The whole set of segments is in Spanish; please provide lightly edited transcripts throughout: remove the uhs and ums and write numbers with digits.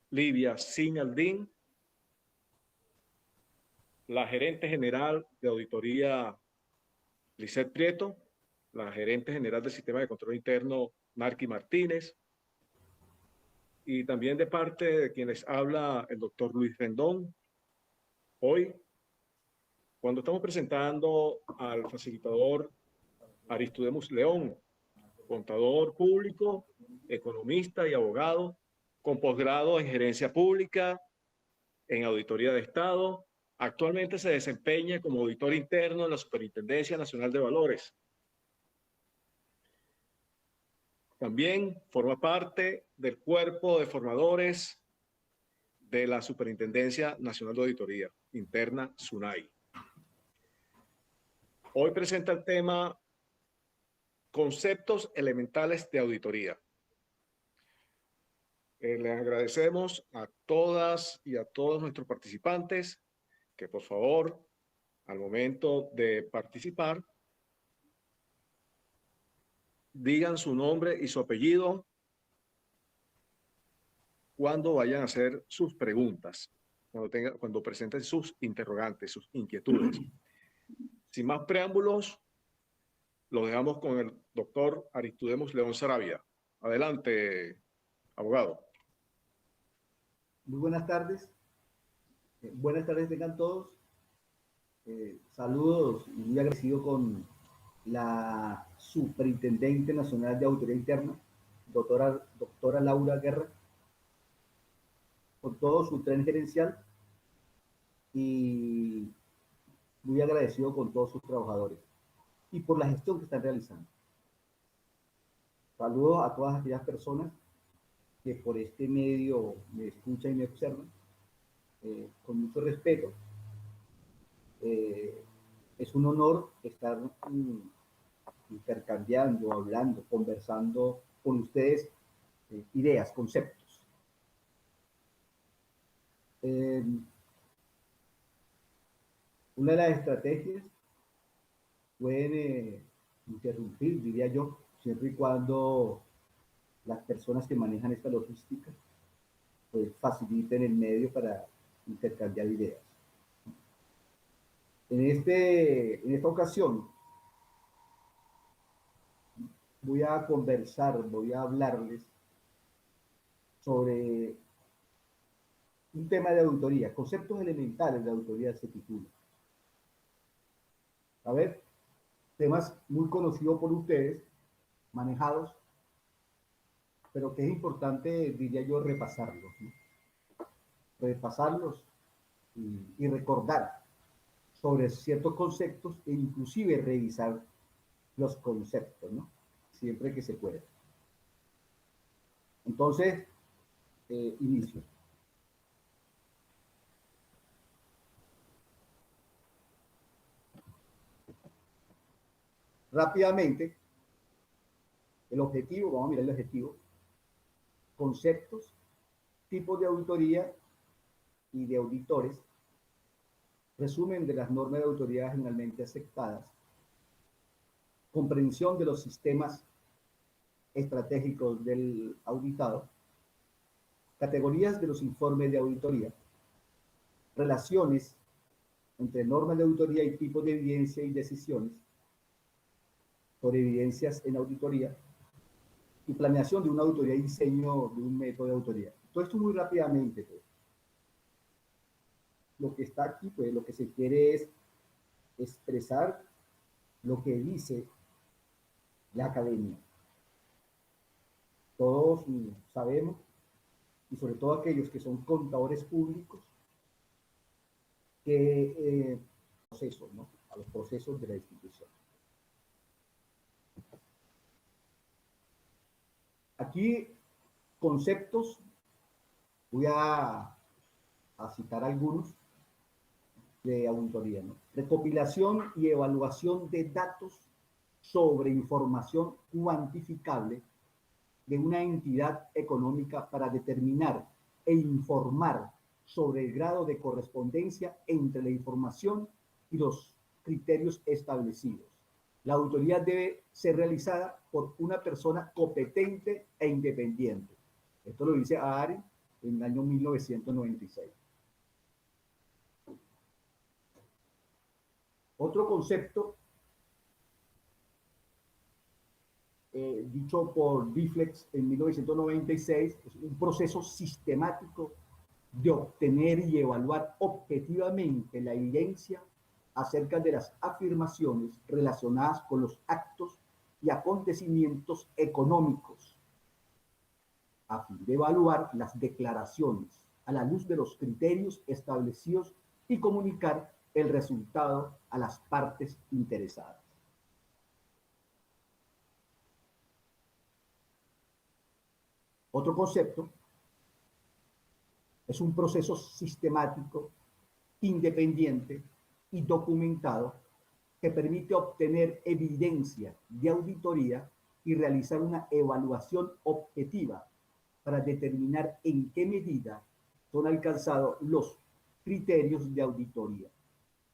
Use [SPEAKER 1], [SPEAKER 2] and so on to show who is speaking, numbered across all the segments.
[SPEAKER 1] Livia Sin Aldín, la gerente general de auditoría Lisette Prieto, la gerente general del Sistema de Control Interno Marky Martínez, y también de parte de quienes habla el doctor Luis Rendón. Hoy, cuando estamos presentando al facilitador Aristodemus León, contador público, economista y abogado, con posgrado en gerencia pública, en auditoría de Estado. Actualmente se desempeña como auditor interno en la Superintendencia Nacional de Valores. También forma parte del cuerpo de formadores de la Superintendencia Nacional de Auditoría Interna, SUNAI. Hoy presenta el tema Conceptos elementales de auditoría. Les agradecemos a todas y a todos nuestros participantes que por favor, al momento de participar, digan su nombre y su apellido cuando vayan a hacer sus preguntas, cuando presenten sus interrogantes, sus inquietudes. Sin más preámbulos, lo dejamos con el doctor Aristodemus León Saravia. Adelante, abogado.
[SPEAKER 2] Muy buenas tardes. Buenas tardes tengan todos. Saludos y muy agradecido con la Superintendente Nacional de Auditoría Interna, doctora Laura Guerra, con todo su tren gerencial y muy agradecido con todos sus trabajadores y por la gestión que están realizando. Saludos a todas aquellas personas que por este medio me escuchan y me observan con mucho respeto. Es un honor estar intercambiando, hablando, conversando con ustedes ideas, conceptos. Una de las estrategias pueden interrumpir, diría yo, siempre y cuando las personas que manejan esta logística pues faciliten el medio para intercambiar ideas. En esta ocasión voy a conversar, voy a hablarles sobre un tema de auditoría, conceptos elementales de auditoría se titula. A ver, temas muy conocidos por ustedes, manejados, pero que es importante, diría yo, repasarlos, ¿no? Repasarlos y recordar sobre ciertos conceptos e inclusive revisar los conceptos, ¿no? Siempre que se pueda. Entonces, inicio. Rápidamente, el objetivo, vamos a mirar el objetivo, conceptos, tipos de auditoría y de auditores, resumen de las normas de auditoría generalmente aceptadas, comprensión de los sistemas estratégicos del auditado, categorías de los informes de auditoría, relaciones entre normas de auditoría y tipos de evidencia y decisiones sobre evidencias en auditoría, y planeación de una auditoría y diseño de un método de auditoría. Todo esto muy rápidamente, pues. Lo que está aquí, pues lo que se quiere es expresar lo que dice la academia. Todos sabemos, y sobre todo aquellos que son contadores públicos, que procesos, ¿no? A los procesos de la institución. Aquí, conceptos, voy a citar algunos de auditoría, ¿no? Recopilación y evaluación de datos sobre información cuantificable de una entidad económica para determinar e informar sobre el grado de correspondencia entre la información y los criterios establecidos. La auditoría debe ser realizada por una persona competente e independiente. Esto lo dice AARE en el año 1996. Otro concepto dicho por Biflex en 1996 es un proceso sistemático de obtener y evaluar objetivamente la evidencia acerca de las afirmaciones relacionadas con los actos y acontecimientos económicos, a fin de evaluar las declaraciones a la luz de los criterios establecidos y comunicar el resultado a las partes interesadas. Otro concepto es un proceso sistemático, independiente y documentado que permite obtener evidencia de auditoría y realizar una evaluación objetiva para determinar en qué medida son alcanzados los criterios de auditoría.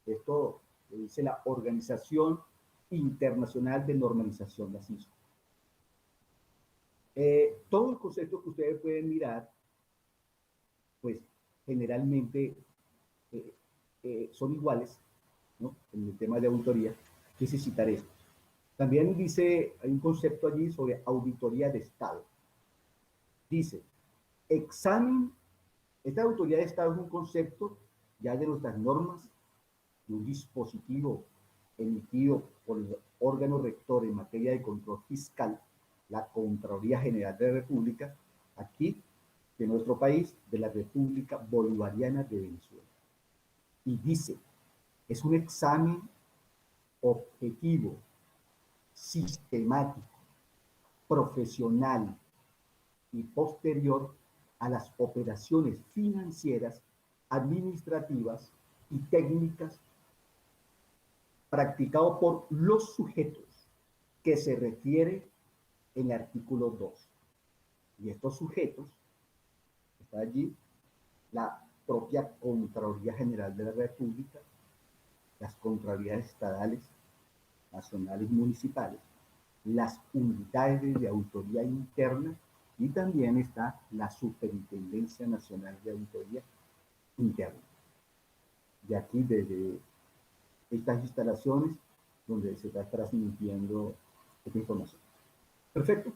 [SPEAKER 2] Esto lo dice la Organización Internacional de Normalización, la CISO. Todos los conceptos que ustedes pueden mirar, pues generalmente son iguales, ¿no? En el tema de auditoría, quise citar esto. También dice, hay un concepto allí sobre auditoría de Estado. Dice, examen, esta auditoría de Estado es un concepto ya de nuestras normas, de un dispositivo emitido por el órgano rector en materia de control fiscal, la Contraloría General de la República, aquí, de nuestro país, de la República Bolivariana de Venezuela. Y dice, es un examen objetivo, sistemático, profesional y posterior a las operaciones financieras, administrativas y técnicas practicado por los sujetos que se refiere en el artículo 2. Y estos sujetos, está allí la propia Contraloría General de la República, las Contralorías Estadales, nacionales y municipales, las unidades de auditoría interna y también está la Superintendencia Nacional de Auditoría Interna. De aquí, desde estas instalaciones, donde se está transmitiendo esta información. Perfecto.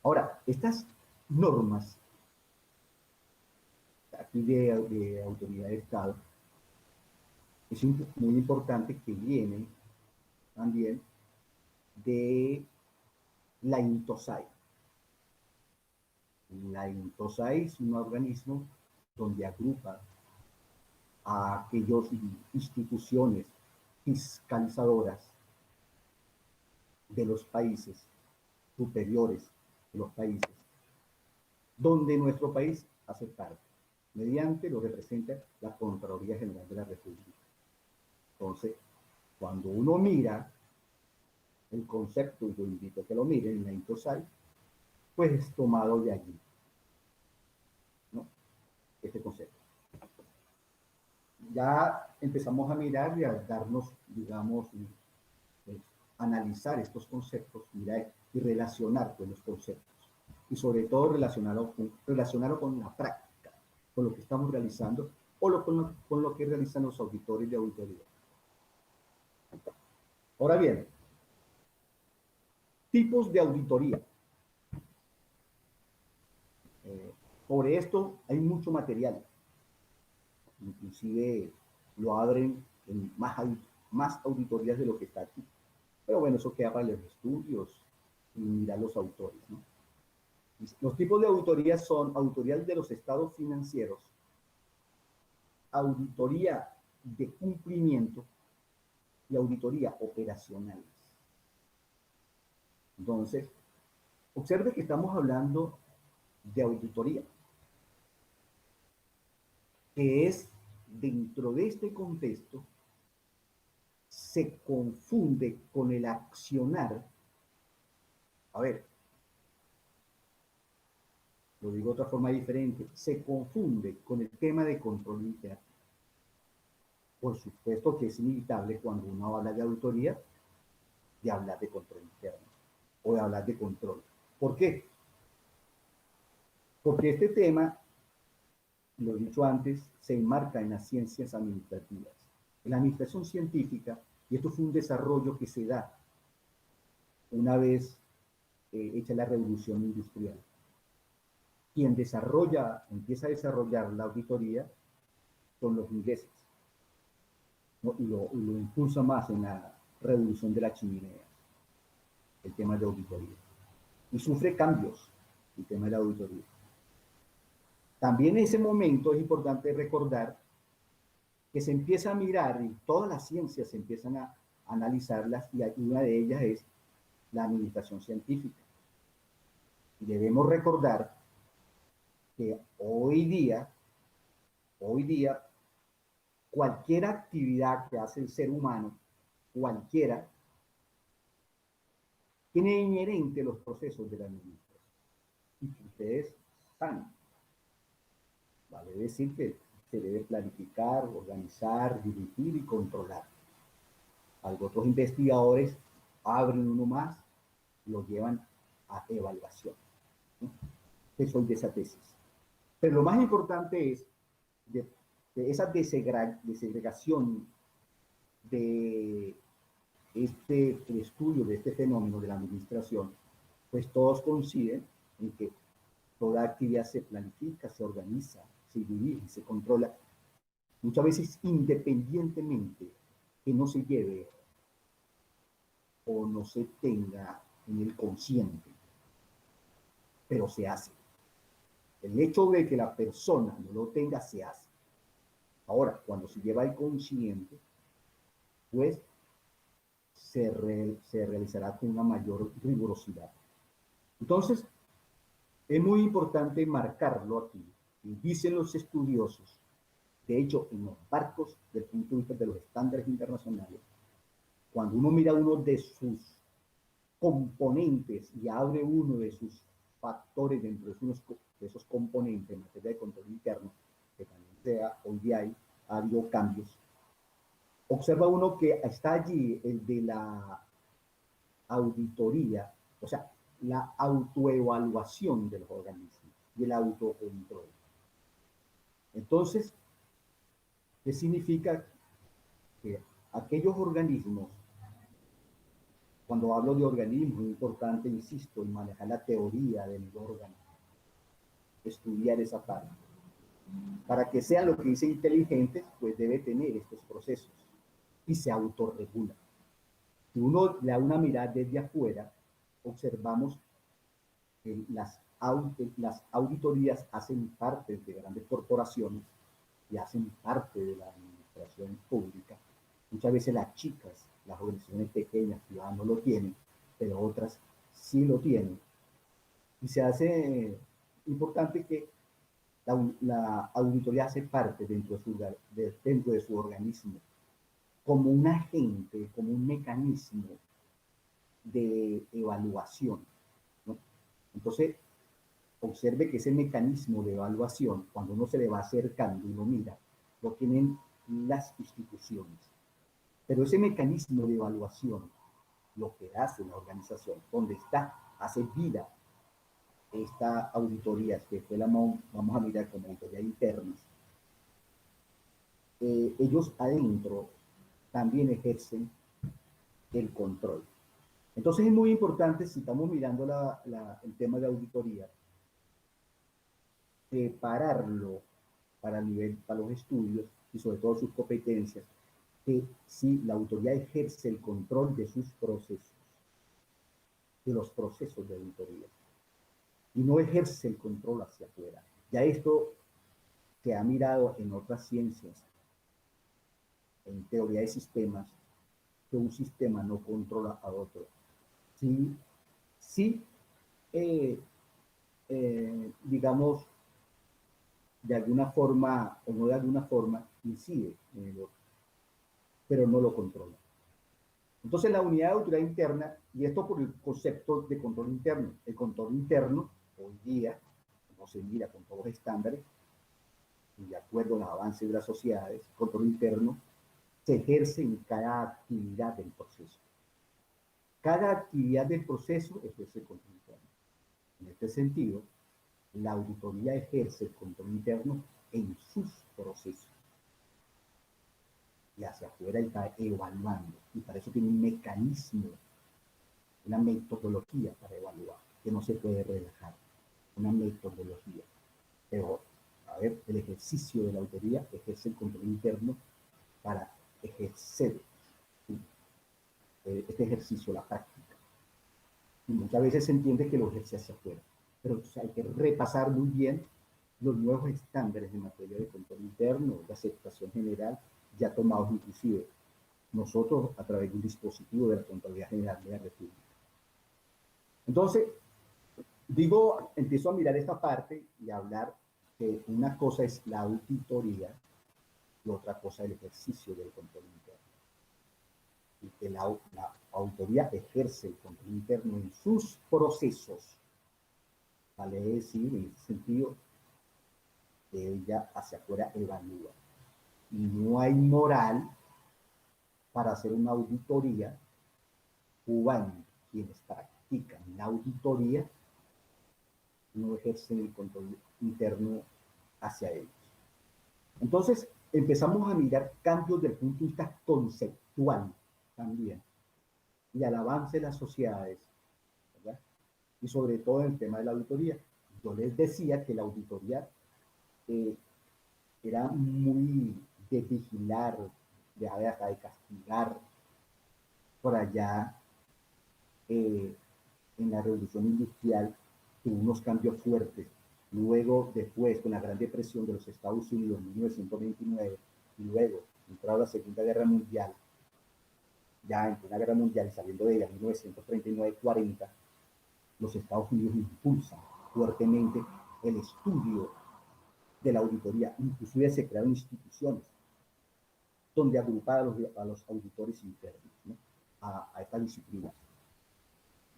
[SPEAKER 2] Ahora, estas normas aquí de autoridad de Estado, es muy importante que vienen también de la INTOSAI. La INTOSAI es un organismo donde agrupa a aquellas instituciones fiscalizadoras de los países superiores de los países, donde nuestro país hace parte, mediante lo representa la Contraloría General de la República. Entonces, cuando uno mira el concepto, y yo invito a que lo miren en la INTOSAI, pues es tomado de allí, ¿no? Este concepto. Ya empezamos a mirar y a darnos, digamos, pues, analizar estos conceptos, mirar y relacionar con los conceptos. Y sobre todo relacionarlo con la práctica, con lo que estamos realizando o con lo que realizan los auditores de auditoría. Ahora bien, tipos de auditoría. Sobre esto hay mucho material. Inclusive lo abren en más auditorías de lo que está aquí. Pero bueno, eso queda para los estudios y mirar los autores, ¿no? Los tipos de auditoría son auditoría de los estados financieros, auditoría de cumplimiento y auditoría operacional. Entonces, observe que estamos hablando de auditoría, que es dentro de este contexto, se confunde con el accionar. A ver, lo digo de otra forma diferente, se confunde con el tema de control interno. Por supuesto que es inevitable cuando uno habla de auditoría, de hablar de control interno o de hablar de control. ¿Por qué? Porque este tema, lo he dicho antes, se enmarca en las ciencias administrativas. En la administración científica, y esto fue un desarrollo que se da una vez hecha la revolución industrial. Quien empieza a desarrollar la auditoría son los ingleses, ¿no? Y lo impulsa más en la revolución de la chimenea, el tema de auditoría. Y sufre cambios el tema de la auditoría. También en ese momento es importante recordar que se empieza a mirar y todas las ciencias se empiezan a analizarlas y una de ellas es la administración científica. Y debemos recordar que hoy día, cualquier actividad que hace el ser humano, cualquiera, tiene inherente los procesos de la administración. Y que ustedes saben, vale decir que se debe planificar, organizar, dirigir y controlar. Otros investigadores abren uno más, lo llevan a evaluación, ¿no? Que soy de esa tesis. Pero lo más importante es de esa desegregación de el estudio de este fenómeno de la administración, pues todos coinciden en que toda actividad se planifica, se organiza, se dirige, se controla, muchas veces independientemente que no se lleve o no se tenga en el consciente, pero se hace. El hecho de que la persona no lo tenga, se hace. Ahora, cuando se lleva al consciente, pues se realizará con una mayor rigurosidad. Entonces, es muy importante marcarlo aquí. Y dicen los estudiosos, de hecho, en los marcos del punto de vista de los estándares internacionales, cuando uno mira uno de sus componentes y abre uno de sus factores dentro de esos componentes en materia de control interno, que también hoy día ha habido cambios, observa uno que está allí el de la auditoría, o sea, la autoevaluación de los organismos y el autocontrol. Entonces, ¿qué significa? Que aquellos organismos, cuando hablo de organismos, es importante, insisto, en manejar la teoría del órgano, estudiar esa parte. Para que sean lo que dice inteligentes, pues debe tener estos procesos y se autorregula. Si uno le da una mirada desde afuera, observamos que las auditorías hacen parte de grandes corporaciones y hacen parte de la administración pública. Muchas veces las chicas, las organizaciones pequeñas, privadas no lo tienen, pero otras sí lo tienen. Y se hace importante que la auditoría hace parte dentro de su organismo, como un agente, como un mecanismo de evaluación, ¿no? Entonces, observe que ese mecanismo de evaluación, cuando uno se le va acercando y lo mira, lo tienen las instituciones. Pero ese mecanismo de evaluación, lo que hace la organización, donde está, hace vida esta auditoría, que fue vamos a mirar como auditoría internas, ellos adentro también ejercen el control. Entonces es muy importante, si estamos mirando el tema de auditoría, separarlo para los estudios y sobre todo sus competencias, que si la autoridad ejerce el control de sus procesos, de los procesos de auditoría, y no ejerce el control hacia afuera. Ya esto se ha mirado en otras ciencias, en teoría de sistemas, que un sistema no controla a otro. Sí, digamos, de alguna forma o no de alguna forma, incide en el otro, pero no lo controla. Entonces, la unidad de autoridad interna, y esto por el concepto de control interno. El control interno, hoy día, como se mira con todos los estándares, y de acuerdo a los avances de las sociedades, el control interno se ejerce en cada actividad del proceso. Cada actividad del proceso ejerce el control interno. En este sentido, la auditoría ejerce el control interno en sus procesos y hacia afuera está evaluando, y para eso tiene un mecanismo, una metodología para evaluar, que no se puede relajar, una metodología. Pero, a ver, el ejercicio de la auditoría ejerce el control interno para ejercer este ejercicio, la práctica. Y muchas veces se entiende que lo ejerce hacia afuera, pero hay que repasar muy bien los nuevos estándares en materia de control interno, de aceptación general, ya tomados inclusive nosotros a través de un dispositivo de la Contraloría General de la República. Entonces, empiezo a mirar esta parte y a hablar que una cosa es la auditoría y otra cosa el ejercicio del control interno. Y que la auditoría ejerce el control interno en sus procesos. Vale decir, en ese sentido, que ella hacia afuera evalúa. Y no hay moral para hacer una auditoría cuando quienes practican la auditoría no ejercen el control interno hacia ellos. Entonces, empezamos a mirar cambios desde el punto de vista conceptual también y al avance de las sociedades, ¿verdad? Y sobre todo en el tema de la auditoría. Yo les decía que la auditoría era muy de vigilar, de castigar. Por allá, en la revolución industrial, tuvo unos cambios fuertes. Luego, después, con la Gran Depresión de los Estados Unidos en 1929, y luego, entrada la Segunda Guerra Mundial, ya en la Guerra Mundial y saliendo de ella en 1939-40, los Estados Unidos impulsan fuertemente el estudio de la auditoría. Inclusive se crearon instituciones donde agrupar a los auditores internos, ¿no? a esta disciplina.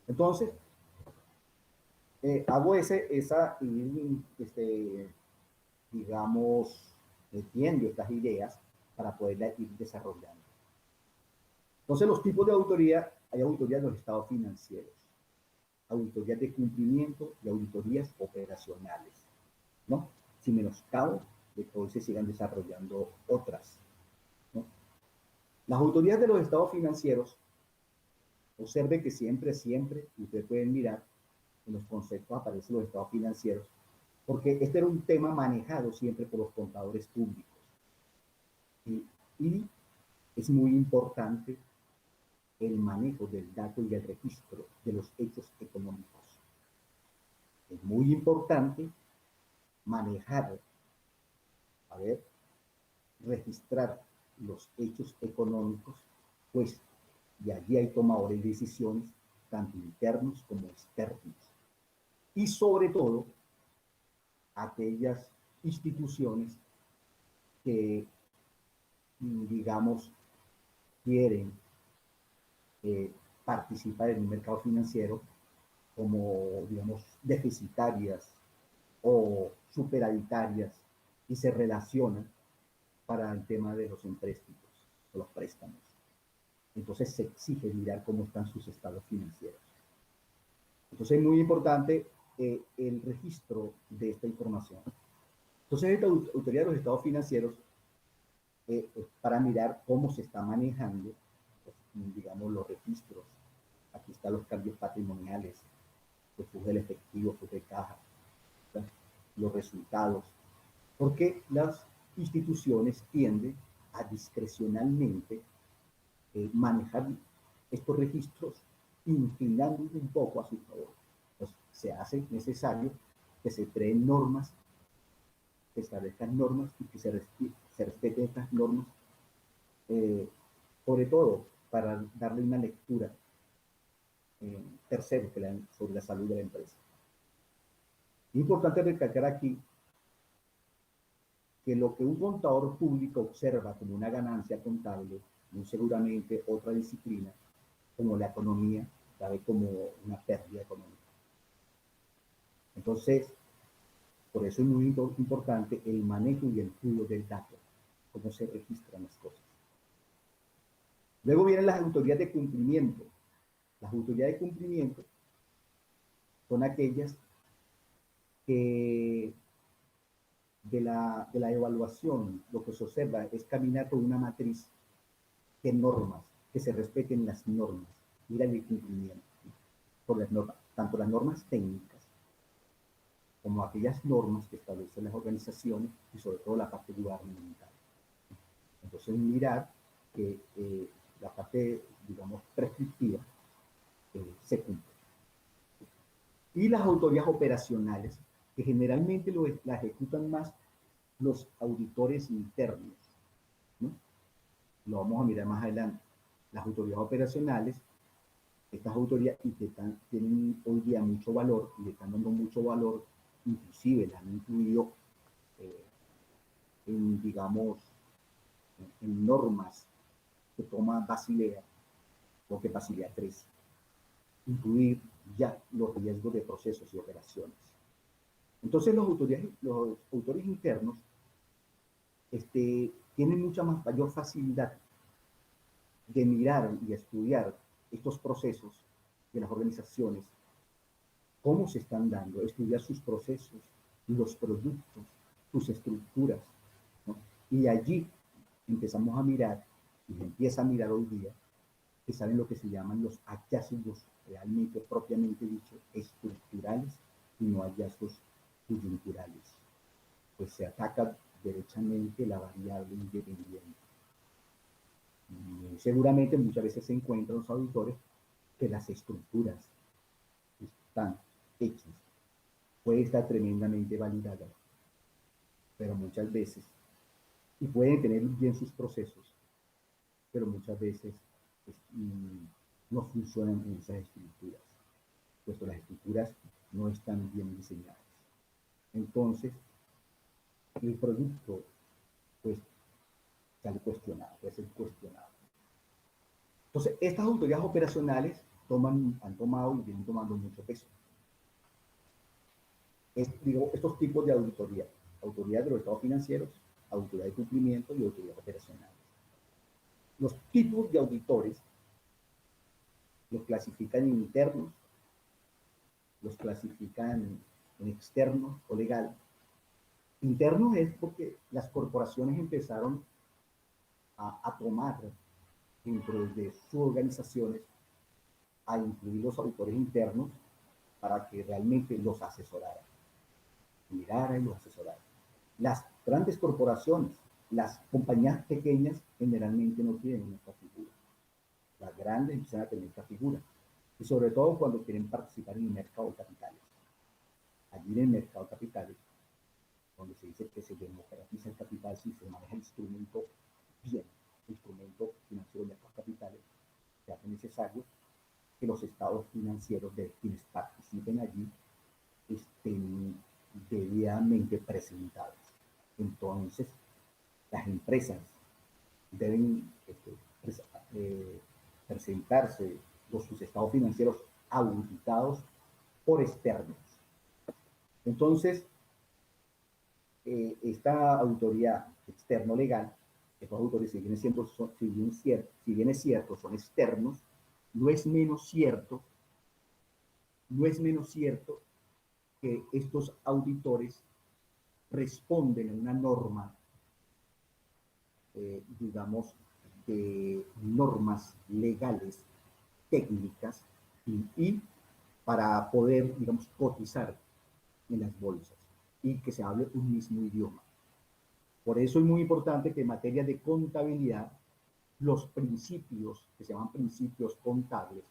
[SPEAKER 2] Entonces, hago digamos, metiendo estas ideas para poderlas ir desarrollando. Entonces, los tipos de auditoría, hay auditorías de los estados financieros, auditorías de cumplimiento y auditorías operacionales, ¿no? Sin menoscabo de que hoy se sigan desarrollando otras, ¿no? Las auditorías de los estados financieros, observe que siempre, ustedes pueden mirar, en los conceptos aparecen los estados financieros, porque este era un tema manejado siempre por los contadores públicos. Y es muy importante el manejo del dato y el registro de los hechos económicos. Es muy importante manejar, registrar los hechos económicos, pues de allí hay tomadores de decisiones, tanto internos como externos. Y sobre todo, aquellas instituciones que, digamos, quieren participar en el mercado financiero como, digamos, deficitarias o superavitarias y se relacionan para el tema de los empréstitos o los préstamos. Entonces se exige mirar cómo están sus estados financieros. Entonces es muy importante el registro de esta información. Entonces esta auditoría de los estados financieros para mirar cómo se está manejando, pues, digamos, los registros. Aquí están los cambios patrimoniales, el flujo del efectivo, flujo de caja, ¿verdad? Los resultados, porque las instituciones tienden a discrecionalmente manejar estos registros, inclinando un poco a su favor. Pues se hace necesario que se creen normas, que establezcan normas y que se respeten estas normas, sobre todo para darle una lectura tercero sobre la salud de la empresa. Es importante recalcar aquí que lo que un contador público observa como una ganancia contable, muy seguramente otra disciplina, como la economía, la ve como una pérdida económica. Entonces, por eso es muy importante el manejo y el estudio del dato, cómo se registran las cosas. Luego vienen las auditorías de cumplimiento. Las auditorías de cumplimiento son aquellas que de la evaluación lo que se observa es caminar por una matriz de normas, que se respeten las normas, mira el cumplimiento por las normas, tanto las normas técnicas como aquellas normas que establecen las organizaciones y sobre todo la parte gubernamental. Entonces mirar que la parte, digamos, prescriptiva se cumple. Y las autoridades operacionales, que generalmente la ejecutan más los auditores internos, ¿no? Lo vamos a mirar más adelante. Las autoridades operacionales, estas autoridades tienen hoy día mucho valor y le están dando mucho valor, inclusive las han incluido en, digamos, en normas que toma Basilea, o que Basilea 3, incluir ya los riesgos de procesos y operaciones. Entonces los autores internos tienen mucha mayor facilidad de mirar y estudiar estos procesos de las organizaciones, cómo se están dando, estudiar sus procesos, los productos, sus estructuras, ¿no? Y allí empezamos a mirar, y se empieza a mirar hoy día, que salen lo que se llaman los hallazgos realmente, propiamente dicho, estructurales y no hallazgos coyunturales. Pues se ataca derechamente la variable independiente. Y seguramente muchas veces se encuentran los auditores que las estructuras están hechas, puede estar tremendamente validada, pero muchas veces, y pueden tener bien sus procesos, pero muchas veces no funcionan en esas estructuras, puesto las estructuras no están bien diseñadas. Entonces, el producto, pues, sale cuestionado, puede ser cuestionado. Entonces, estas autoridades operacionales han tomado y vienen tomando mucho peso. Digo, estos tipos de auditoría: autoridad de los estados financieros, autoridad de cumplimiento y autoridad operacional. Los tipos de auditores los clasifican en internos, los clasifican en externos o legal. Internos es porque las corporaciones empezaron a tomar dentro de sus organizaciones, a incluir los auditores internos para que realmente los asesoraran, mirara y los asesorara. Las grandes corporaciones, las compañías pequeñas generalmente no tienen esta figura. Las grandes empiezan a tener esta figura. Y sobre todo cuando quieren participar en el mercado de capitales. Allí en el mercado de capitales, donde se dice que se democratiza el capital si se maneja el instrumento bien, el instrumento financiero de mercados capitales, se hace necesario que los estados financieros de quienes participen allí estén debidamente presentados. Entonces, las empresas deben presentarse sus estados financieros auditados por externos. Entonces, esta autoridad externo legal, estos autores, si bien es cierto, son externos, no es menos cierto que estos auditores responden a una norma, digamos, de normas legales, técnicas, y para poder, digamos, cotizar en las bolsas y que se hable un mismo idioma. Por eso es muy importante que en materia de contabilidad, los principios, que se llaman principios contables,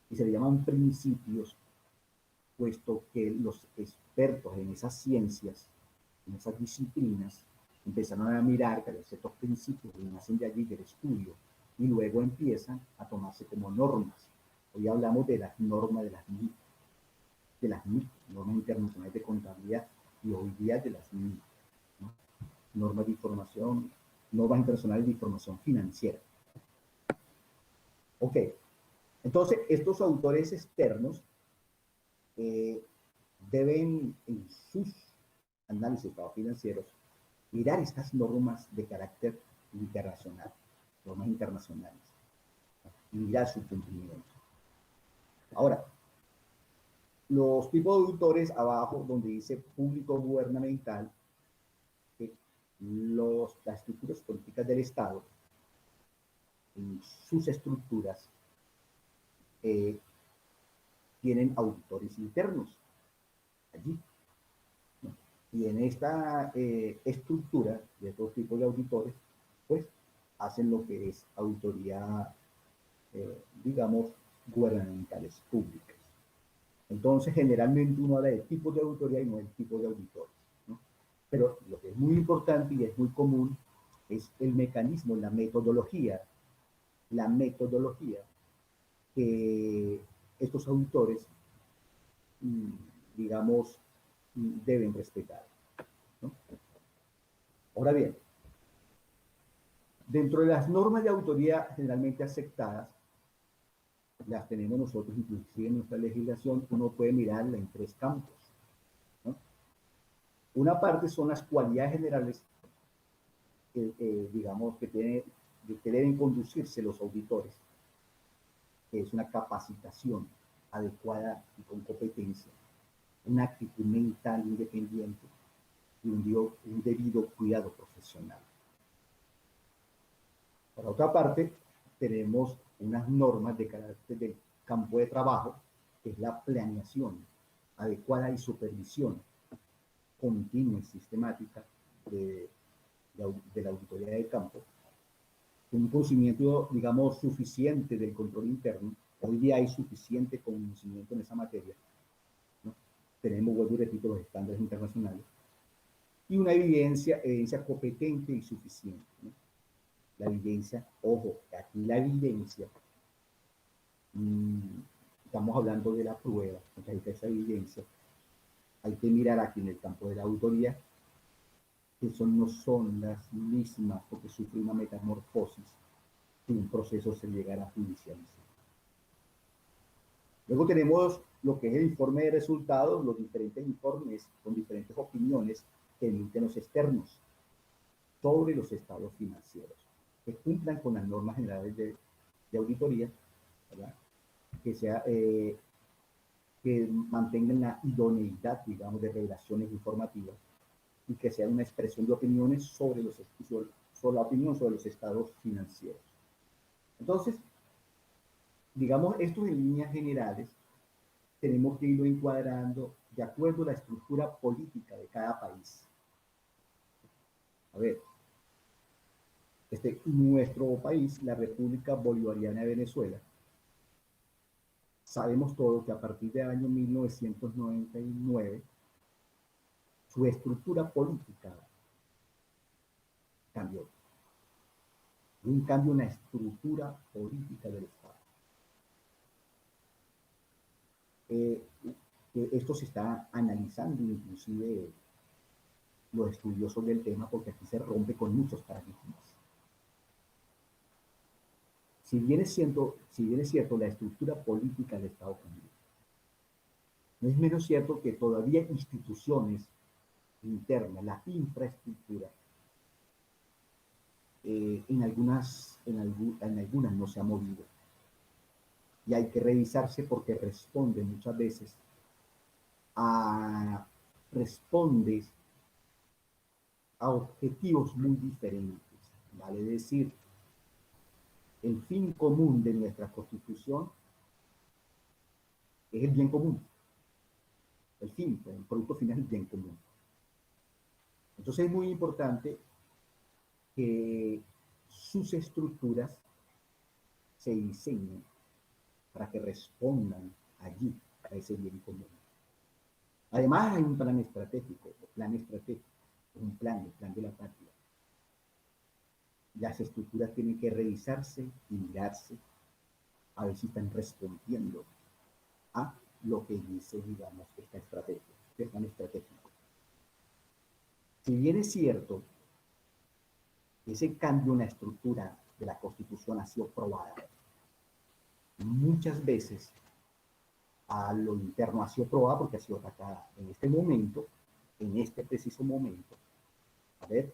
[SPEAKER 2] y se le llaman principios, puesto que los expertos en esas ciencias, en esas disciplinas, empezaron a mirar que ciertos principios que nacen de allí del estudio y luego empiezan a tomarse como normas. Hoy hablamos de las normas de las NIC, normas internacionales de contabilidad, y hoy día de las NIC, ¿no? Normas de información, normas internacionales de información financiera. Ok, entonces estos autores externos deben en sus análisis de estados financieros mirar estas normas de carácter internacional, normas internacionales, y mirar su cumplimiento. Ahora, Los tipos de auditores abajo, donde dice público gubernamental, las estructuras políticas del Estado, en sus estructuras, eh, tienen auditores internos allí. Y en esta estructura de estos tipos de auditores, pues hacen lo que es auditoría, digamos, gubernamentales públicas. Entonces, generalmente uno habla de tipos de auditoría y no de tipos de auditores, ¿no? Pero lo que es muy importante y es muy común es el mecanismo, la metodología que estos auditores, digamos, deben respetar, ¿no? Ahora bien, dentro de las normas de auditoría generalmente aceptadas, las tenemos nosotros inclusive en nuestra legislación, uno puede mirarla en tres campos, ¿no? Una parte son las cualidades generales, digamos, que deben conducirse los auditores, que es una capacitación adecuada y con competencia, una actitud mental independiente y un debido cuidado profesional. Por otra parte, tenemos unas normas de carácter del campo de trabajo, que es la planeación adecuada y supervisión continua y sistemática de la auditoría del campo, un conocimiento, digamos, suficiente del control interno. Hoy día hay suficiente conocimiento en esa materia, ¿no? Tenemos, vuelvo y repito, los estándares internacionales y una evidencia competente y suficiente, ¿no? La evidencia, ojo, aquí la evidencia, estamos hablando de la prueba, entonces esa evidencia hay que mirar aquí en el campo de la auditoría, que no son las mismas porque sufre una metamorfosis y un proceso se llegará a judicializar. Luego tenemos lo que es el informe de resultados, los diferentes informes con diferentes opiniones que emiten los externos sobre los estados financieros, que cumplan con las normas generales de auditoría, ¿verdad? Que mantengan la idoneidad, digamos, de revelaciones informativas y que sea una expresión de opiniones sobre la opinión sobre los estados financieros. Entonces, digamos, esto en líneas generales tenemos que irlo encuadrando de acuerdo a la estructura política de cada país. A ver, nuestro país, la República Bolivariana de Venezuela, sabemos todos que a partir del año 1999, su estructura política cambió. Un cambio en la estructura política del Estado. Esto se está analizando, inclusive los estudiosos del tema, porque aquí se rompe con muchos paradigmas. Si bien es cierto, la estructura política del Estado cambió, no es menos cierto que todavía instituciones internas, la infraestructura, en algunas no se ha movido. Y hay que revisarse porque responde muchas veces responde a objetivos muy diferentes. Vale decir, el fin común de nuestra Constitución es el bien común. El producto final es el bien común. Entonces es muy importante que sus estructuras se diseñen para que respondan allí a ese bien común. Además hay un plan estratégico, un plan, el plan de la patria. Las estructuras tienen que revisarse y mirarse a ver si están respondiendo a lo que dice, digamos, esta estrategia, este plan estratégico. Si bien es cierto que ese cambio en la estructura de la Constitución ha sido probada, muchas veces a lo interno ha sido probada porque ha sido atacada. En este preciso momento, a ver,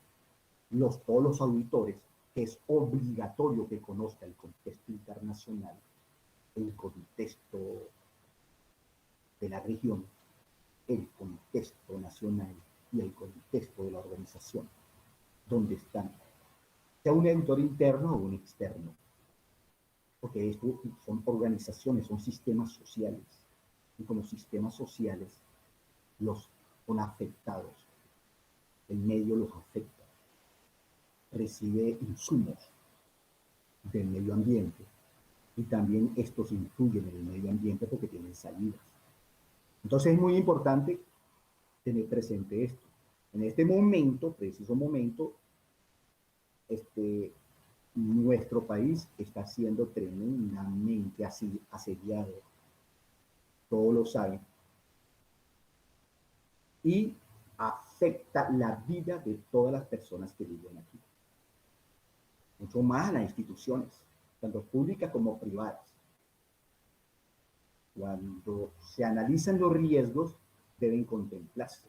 [SPEAKER 2] todos los auditores, que es obligatorio que conozca el contexto internacional, el contexto de la región, el contexto nacional y el contexto de la organización, donde están, sea un editor interno o un externo, porque esto son organizaciones, son sistemas sociales, y como sistemas sociales los son afectados, el medio los afecta, recibe insumos del medio ambiente, y también estos influyen en el medio ambiente porque tienen salidas. Entonces es muy importante tener presente esto. En este momento, preciso momento, nuestro país está siendo tremendamente asediado, todos lo saben, y afecta la vida de todas las personas que viven aquí. Mucho más a las instituciones, tanto públicas como privadas. Cuando se analizan los riesgos, deben contemplarse.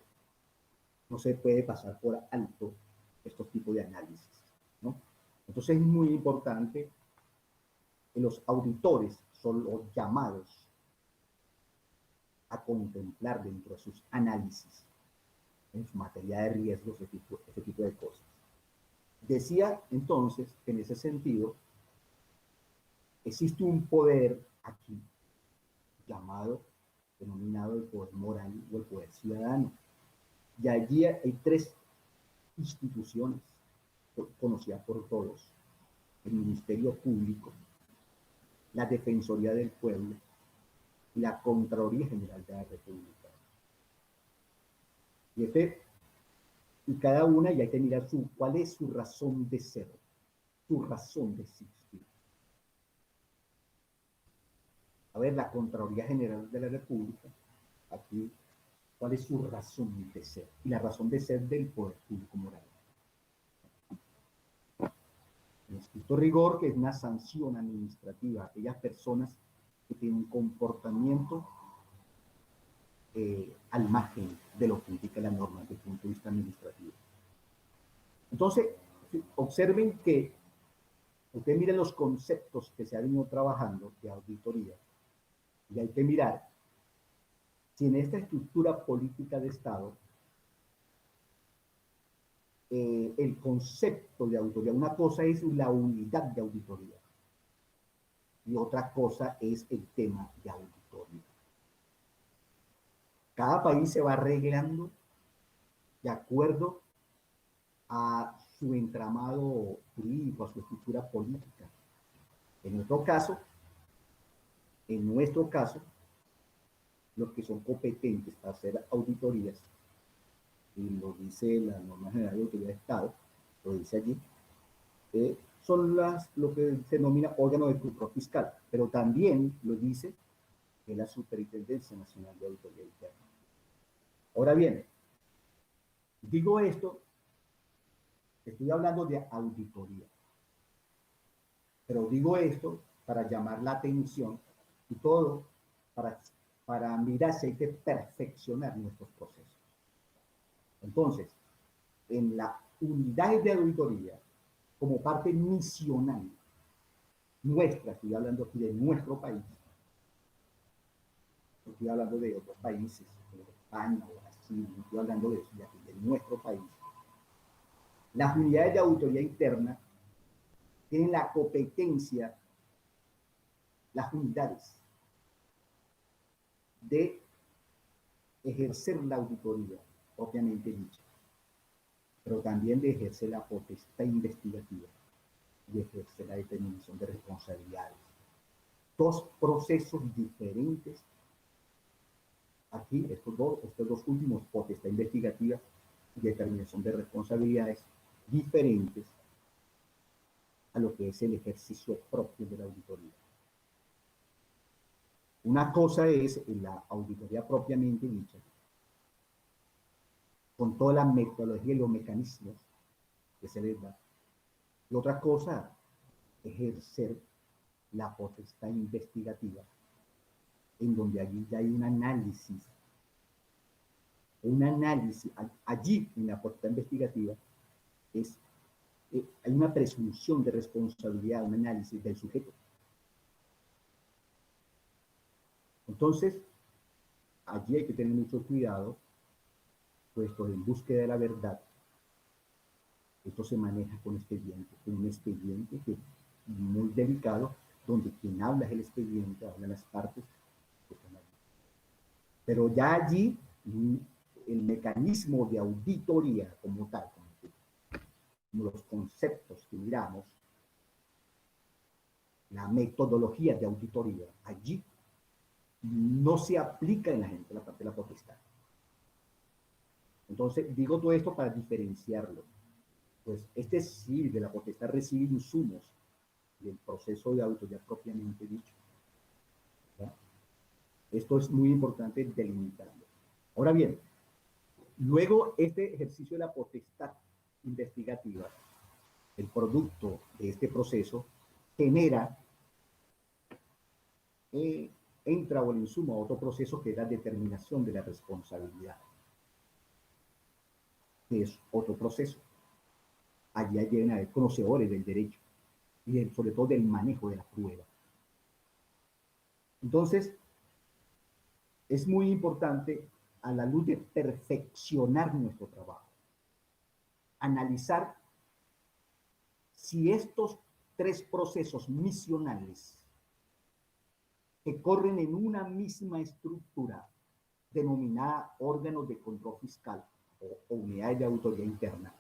[SPEAKER 2] No se puede pasar por alto estos tipos de análisis, ¿no? Entonces es muy importante que los auditores son los llamados a contemplar dentro de sus análisis, en su materia de riesgos, este tipo de cosas. Decía entonces que en ese sentido existe un poder aquí llamado, denominado el poder moral o el poder ciudadano. Y allí hay tres instituciones conocidas por todos: el Ministerio Público, la Defensoría del Pueblo y la Contraloría General de la República. Y cada una, y hay que mirar cuál es su razón de ser, su razón de existir. A ver, la Contraloría General de la República, aquí, cuál es su razón de ser, y la razón de ser del poder público moral. En estricto rigor, que es una sanción administrativa a aquellas personas que tienen un comportamiento al margen de lo que indica la norma desde el punto de vista administrativo. Entonces, observen que ustedes miren los conceptos que se han venido trabajando de auditoría, y hay que mirar si en esta estructura política de Estado el concepto de auditoría, una cosa es la unidad de auditoría y otra cosa es el tema de auditoría. Cada país se va arreglando de acuerdo a su entramado jurídico, a su estructura política. En nuestro caso, los que son competentes para hacer auditorías, y lo dice la norma general de autoridad de Estado, lo dice allí, son lo que se denomina órgano de control fiscal, pero también lo dice que la Superintendencia Nacional de Auditoría Interna. Ahora bien, digo esto, estoy hablando de auditoría, pero digo esto para llamar la atención y todo para mirar si hay que perfeccionar nuestros procesos. Entonces, en la unidad de auditoría, como parte misional nuestra, estoy hablando aquí de nuestro país, no estoy hablando de otros países, de España o Brasil, no estoy hablando de eso, de nuestro país. Las unidades de auditoría interna tienen la competencia, las unidades, de ejercer la auditoría, propiamente dicha, pero también de ejercer la potestad investigativa y ejercer la determinación de responsabilidades. Dos procesos diferentes. Aquí, estos dos últimos, potestad investigativa y determinación de responsabilidades, diferentes a lo que es el ejercicio propio de la auditoría. Una cosa es la auditoría propiamente dicha, con toda la metodología y los mecanismos que se les da. Y otra cosa, ejercer la potestad investigativa, en donde allí ya hay un análisis allí en la potestad investigativa hay una presunción de responsabilidad, un análisis del sujeto. Entonces, allí hay que tener mucho cuidado, puesto en búsqueda de la verdad, esto se maneja con expediente, con un expediente que es muy delicado, donde quien habla es el expediente, hablan las partes, pero ya allí el mecanismo de auditoría como tal, como los conceptos que miramos, la metodología de auditoría, allí no se aplica en la parte de la potestad. Entonces, digo todo esto para diferenciarlo. Pues sí, de la potestad recibe insumos del proceso de auditoría propiamente dicho. ¿Ya? Esto es muy importante delimitarlo. Ahora bien, luego este ejercicio de la potestad investigativa, el producto de este proceso, genera, entra o el insumo a otro proceso que es la determinación de la responsabilidad. Que es otro proceso. Allí deben haber conocedores del derecho y sobre todo del manejo de la prueba. Entonces, es muy importante a la luz de perfeccionar nuestro trabajo, analizar si estos tres procesos misionales que corren en una misma estructura denominada órganos de control fiscal o unidades de auditoría interna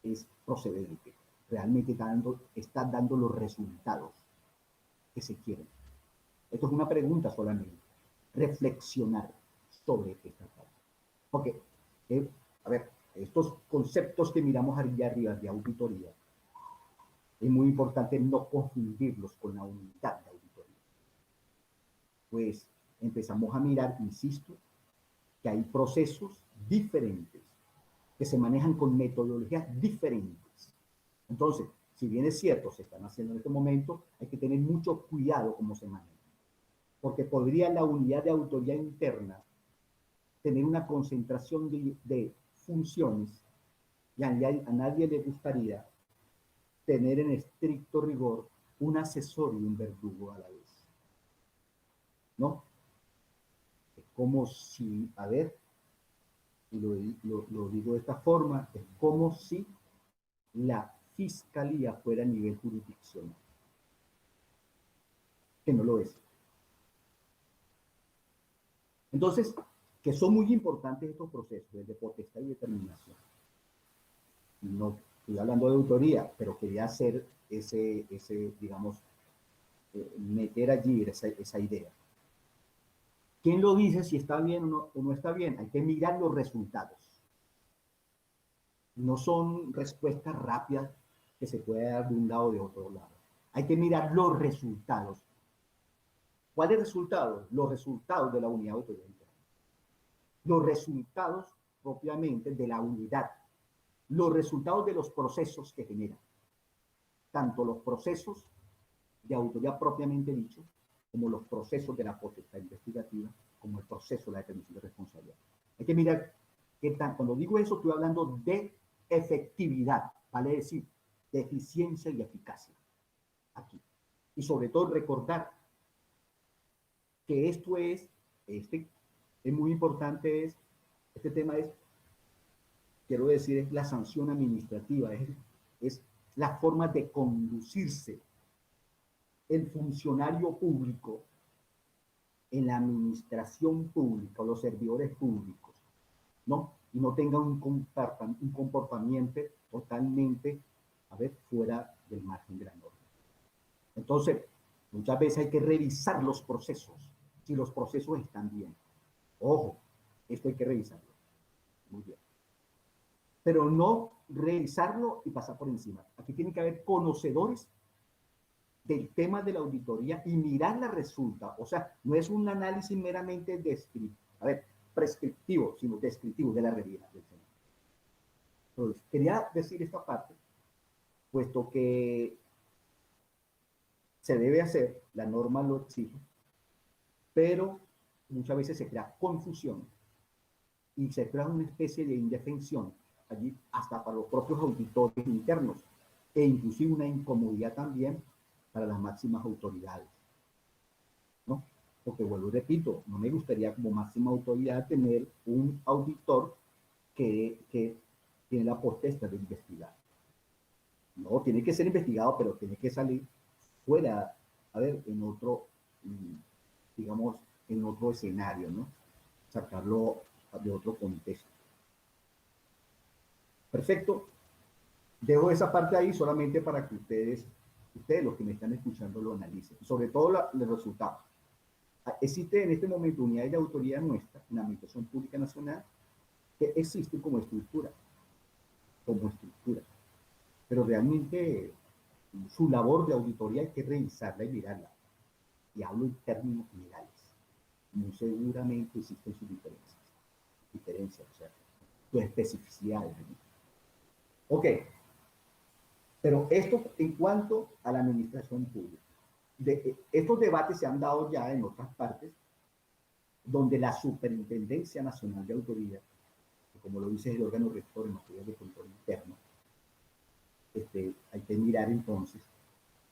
[SPEAKER 2] es procedente, realmente está dando los resultados que se quieren. Esto es una pregunta solamente, reflexionar sobre esta parte. Porque, a ver, estos conceptos que miramos allá arriba de auditoría, es muy importante no confundirlos con la unidad de auditoría. Pues empezamos a mirar, insisto, que hay procesos diferentes, que se manejan con metodologías diferentes. Entonces, si bien es cierto, se están haciendo en este momento, hay que tener mucho cuidado cómo se manejan. Porque podría la unidad de auditoría interna tener una concentración de funciones y a nadie le gustaría tener en estricto rigor un asesor y un verdugo a la vez. ¿No? Es como si, a ver, y lo digo de esta forma, es como si la fiscalía fuera a nivel jurisdiccional, que no lo es. Entonces, que son muy importantes estos procesos de potestad y determinación. No estoy hablando de autoría, pero quería hacer digamos, meter allí esa idea. ¿Quién lo dice si está bien o no está bien? Hay que mirar los resultados. No son respuestas rápidas que se puede dar de un lado o de otro lado. Hay que mirar los resultados. ¿Cuáles resultados? Los resultados de la unidad de autoridad interna. Los resultados propiamente de la unidad. Los resultados de los procesos que generan. Tanto los procesos de autoridad propiamente dicho, como los procesos de la potestad investigativa, como el proceso de la determinación de responsabilidad. Hay que mirar cuando digo eso, estoy hablando de efectividad, vale decir, de eficiencia y eficacia aquí. Y sobre todo recordar que esto es muy importante, este tema es, quiero decir, es la sanción administrativa, es la forma de conducirse el funcionario público en la administración pública, los servidores públicos, ¿no? Y no tenga un comportamiento totalmente, fuera del margen de la norma. Entonces, muchas veces hay que revisar los procesos, si los procesos están bien. Ojo, esto hay que revisarlo. Muy bien. Pero no revisarlo y pasar por encima. Aquí tiene que haber conocedores del tema de la auditoría y mirar la resulta. O sea, no es un análisis meramente prescriptivo, sino descriptivo de la realidad del tema. Entonces, quería decir esta parte, puesto que se debe hacer, la norma lo exige, pero muchas veces se crea confusión y se crea una especie de indefensión allí hasta para los propios auditores internos e inclusive una incomodidad también para las máximas autoridades, ¿no? porque vuelvo y repito, no me gustaría como máxima autoridad tener un auditor que tiene la potestad de investigar. No, tiene que ser investigado, pero tiene que salir fuera, a ver, en otro, digamos, en otro escenario, ¿no? Sacarlo de otro contexto. Perfecto. Dejo esa parte ahí solamente para que ustedes los que me están escuchando, lo analicen. Sobre todo los resultados. Existe en este momento unidades de autoría nuestra, en la Administración Pública Nacional, que existe como estructura. Pero realmente su labor de auditoría hay que revisarla y mirarla. Y hablo en términos generales. Muy seguramente existen sus diferencias, o sea, sus especificidades. Ok, pero esto en cuanto a la administración pública. Estos debates se han dado ya en otras partes, donde la Superintendencia Nacional de Autoridad, que como lo dice el órgano rector en materia de control interno, hay que mirar entonces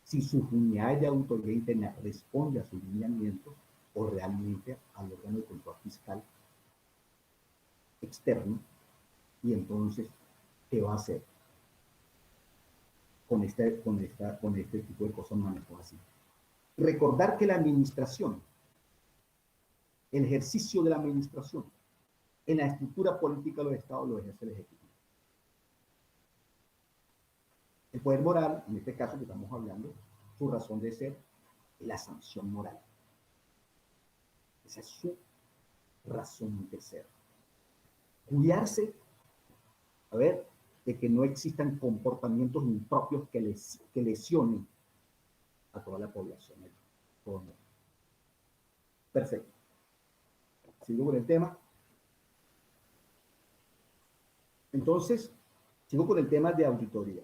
[SPEAKER 2] si sus unidades de autoridad interna responden a sus lineamientos o realmente al órgano de control fiscal externo, y entonces, ¿qué va a hacer con este tipo de cosas manejadas así? Recordar que la administración, el ejercicio de la administración, en la estructura política de los estados lo ejerce el Ejecutivo. El poder moral, en este caso que estamos hablando, su razón de ser es la sanción moral. Esa es su razón de ser. Cuidarse, a ver, de que no existan comportamientos impropios que lesionen a toda la población. Perfecto. Sigo con el tema. Entonces, sigo con el tema de auditoría.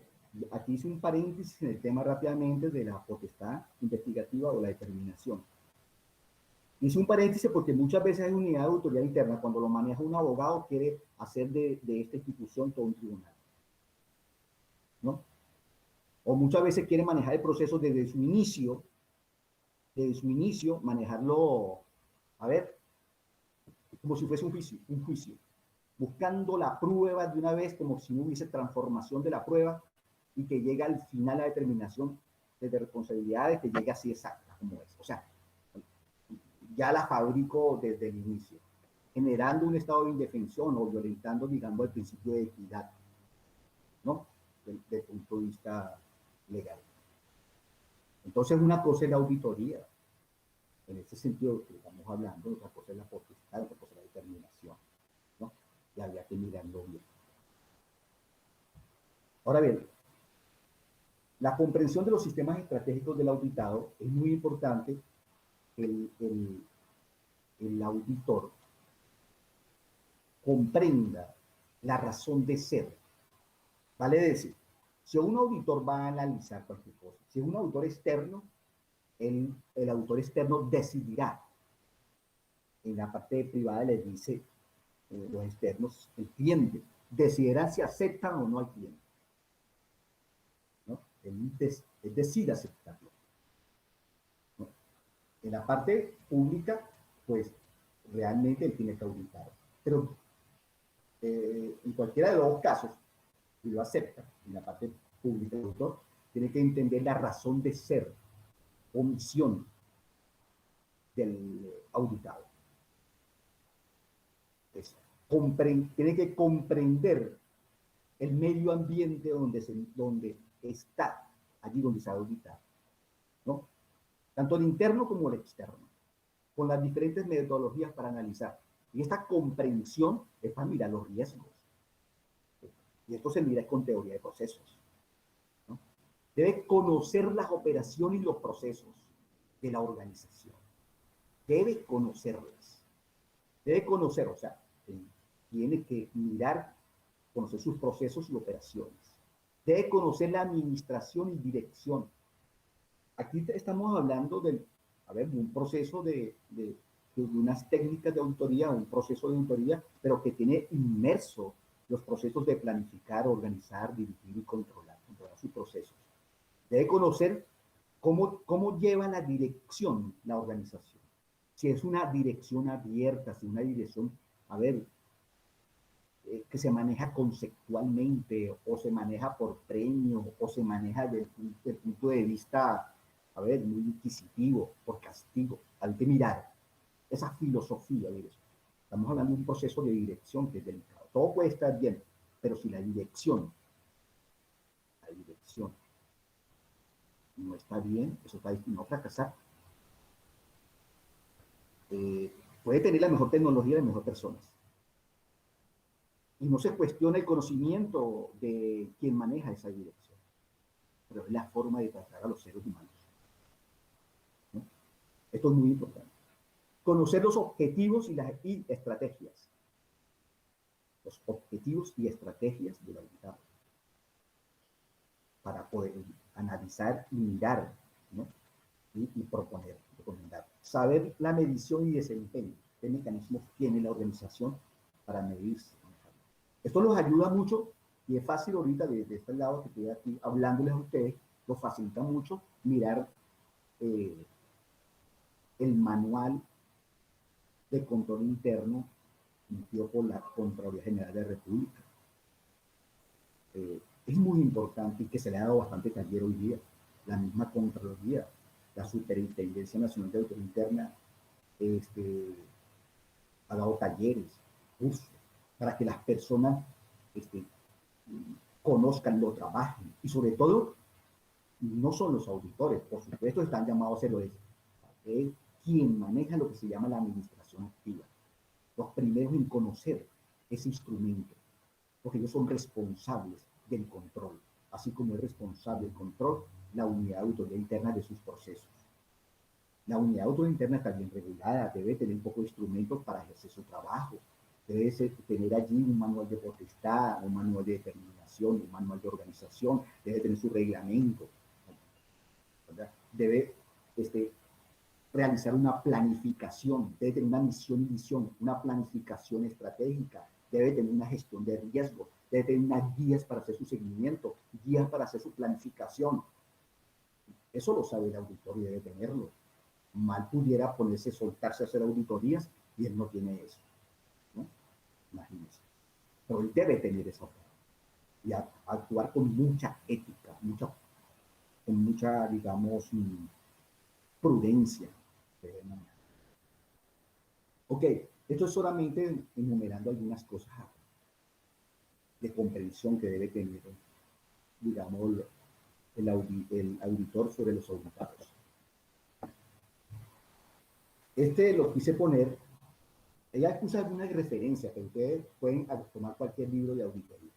[SPEAKER 2] Aquí hice un paréntesis en el tema rápidamente de la potestad investigativa o la determinación. Hice un paréntesis porque muchas veces hay unidad de autoridad interna, cuando lo maneja un abogado, quiere hacer de esta institución todo un tribunal, ¿no? O muchas veces quiere manejar el proceso desde su inicio, manejarlo, a ver, como si fuese un juicio, buscando la prueba de una vez, como si no hubiese transformación de la prueba, y que llega al final la determinación de responsabilidades, que llegue así exacta como es. O sea, ya la fabrico desde el inicio, generando un estado de indefensión o violentando, digamos, el principio de equidad, ¿no? Desde el punto de vista legal. Entonces, una cosa es la auditoría, en ese sentido que estamos hablando, otra cosa es la potestad, otra cosa es la determinación, ¿no? Y habría que mirarlo bien. Ahora bien, la comprensión de los sistemas estratégicos del auditado es muy importante. El auditor comprenda la razón de ser. Vale decir, si un auditor va a analizar cualquier cosa, si es un auditor externo, el auditor externo decidirá. En la parte privada le dice los externos, el cliente, decidirá si aceptan o no al cliente, ¿no? Él decide aceptarlo, ¿no? En la parte pública, pues realmente él tiene que auditar. Pero en cualquiera de los dos casos, si lo acepta, en la parte pública el auditor, tiene que entender la razón de ser o misión del auditado. Tiene que comprender el medio ambiente donde está, allí donde se va a auditar, ¿no? Tanto el interno como el externo, con las diferentes metodologías para analizar. Y esta comprensión es para mirar los riesgos. Y esto se mira con teoría de procesos, ¿no? Debe conocer las operaciones y los procesos de la organización. Debe conocerlas. Debe conocer, o sea, tiene que mirar, conocer sus procesos y operaciones. Debe conocer la administración y dirección. Aquí estamos hablando de un proceso de unas técnicas de auditoría, un proceso de auditoría, pero que tiene inmerso los procesos de planificar, organizar, dirigir y controlar sus procesos. Debe conocer cómo lleva la dirección la organización. Si es una dirección abierta, si es una dirección, a ver, que se maneja conceptualmente, o se maneja por premio, o se maneja desde el punto de vista, a ver, muy inquisitivo, por castigo. Hay que mirar esa filosofía de eso. Estamos hablando de un proceso de dirección que es delicado. Todo puede estar bien, pero si la dirección no está bien, eso está destinado a fracasar. Puede tener la mejor tecnología de mejor personas. Y no se cuestiona el conocimiento de quien maneja esa dirección, pero es la forma de tratar a los seres humanos, ¿no? Esto es muy importante. Conocer los objetivos y estrategias. Los objetivos y estrategias del auditado, para poder analizar y mirar, ¿no? Y proponer, recomendar. Saber la medición y desempeño, qué mecanismos tiene la organización para medirse. Esto los ayuda mucho y es fácil ahorita de este lado que estoy aquí hablándoles a ustedes, los facilita mucho mirar el manual de control interno emitido por la Contraloría General de la República. Es muy importante y que se le ha dado bastante taller hoy día. La misma Contraloría, la Superintendencia Nacional de Auditoría Interna, ha dado talleres, cursos, para que las personas conozcan, lo trabajen y sobre todo no son los auditores, por supuesto están llamados a hacerlo, es quien maneja lo que se llama la administración activa, los primeros en conocer ese instrumento, porque ellos son responsables del control, así como es responsable del control la unidad de auditoría interna de sus procesos. La unidad de auditoría interna está bien regulada, debe tener un poco de instrumentos para ejercer su trabajo, debe tener allí un manual de potestad, un manual de determinación, un manual de organización, debe tener su reglamento, ¿verdad? Debe realizar una planificación, debe tener una misión y visión, una planificación estratégica, debe tener una gestión de riesgo, debe tener unas guías para hacer su seguimiento, guías para hacer su planificación. Eso lo sabe el auditor y debe tenerlo. Mal pudiera ponerse, soltarse a hacer auditorías y él no tiene eso, ¿no? Imagínense. Pero él debe tener esa forma y actuar con mucha ética, con mucha, digamos, prudencia. Ok, esto es solamente enumerando algunas cosas de comprensión que debe tener, digamos, el auditor sobre los auditados. Lo quise poner, ella puso algunas referencias que ustedes pueden tomar cualquier libro de auditoría.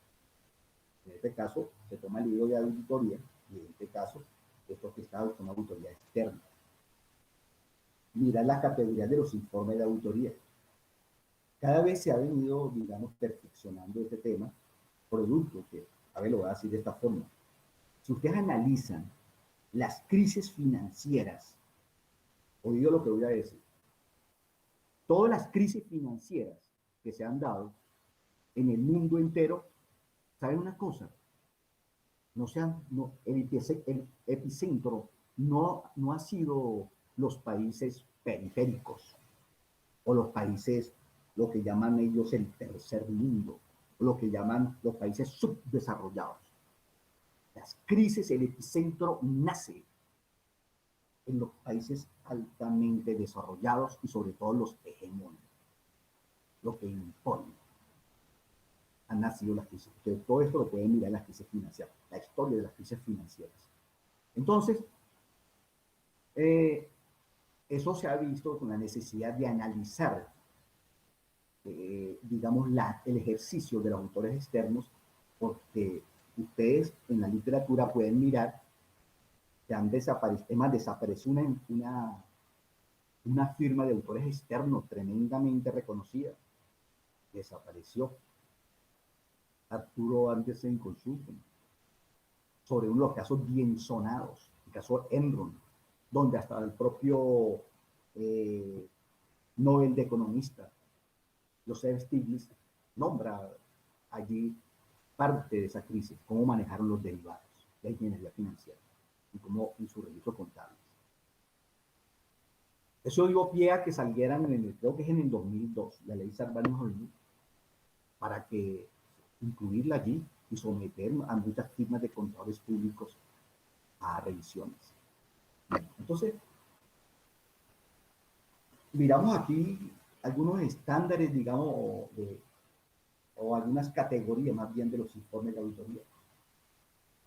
[SPEAKER 2] En este caso, se toma el libro de auditoría y en este caso, esto que está con auditoría externa. Mirar las categorías de los informes de auditoría. Cada vez se ha venido, digamos, perfeccionando este tema, producto que, a ver, lo voy a decir de esta forma. Si ustedes analizan las crisis financieras, oído lo que voy a decir, todas las crisis financieras que se han dado en el mundo entero, ¿saben una cosa? El epicentro no ha sido los países periféricos o los países, lo que llaman ellos el tercer mundo, o lo que llaman los países subdesarrollados. Las crisis, el epicentro nace en los países altamente desarrollados y sobre todo los hegemónicos, lo que imponen. Han nacido las crisis. Ustedes todo esto lo pueden mirar en las crisis financieras, la historia de las crisis financieras. Entonces, eso se ha visto con la necesidad de analizar, digamos, el ejercicio de los autores externos, porque ustedes en la literatura pueden mirar que han desaparecido, es más, desapareció una firma de autores externos tremendamente reconocida. Desapareció. Arturo Andersen Consulting, sobre uno de los casos bien sonados, el caso Enron, donde hasta el propio Nobel de Economista, Joseph Stiglitz, nombra allí parte de esa crisis, cómo manejaron los derivados, la ingeniería financiera y cómo en su registro contable. Eso dio pie a que salieran, creo que es en el 2002, la ley Sarbanes-Oxley, para que incluirla allí y someter a muchas firmas de contadores públicos a revisiones. Entonces, miramos aquí algunos estándares, digamos, o algunas categorías más bien de los informes de auditoría.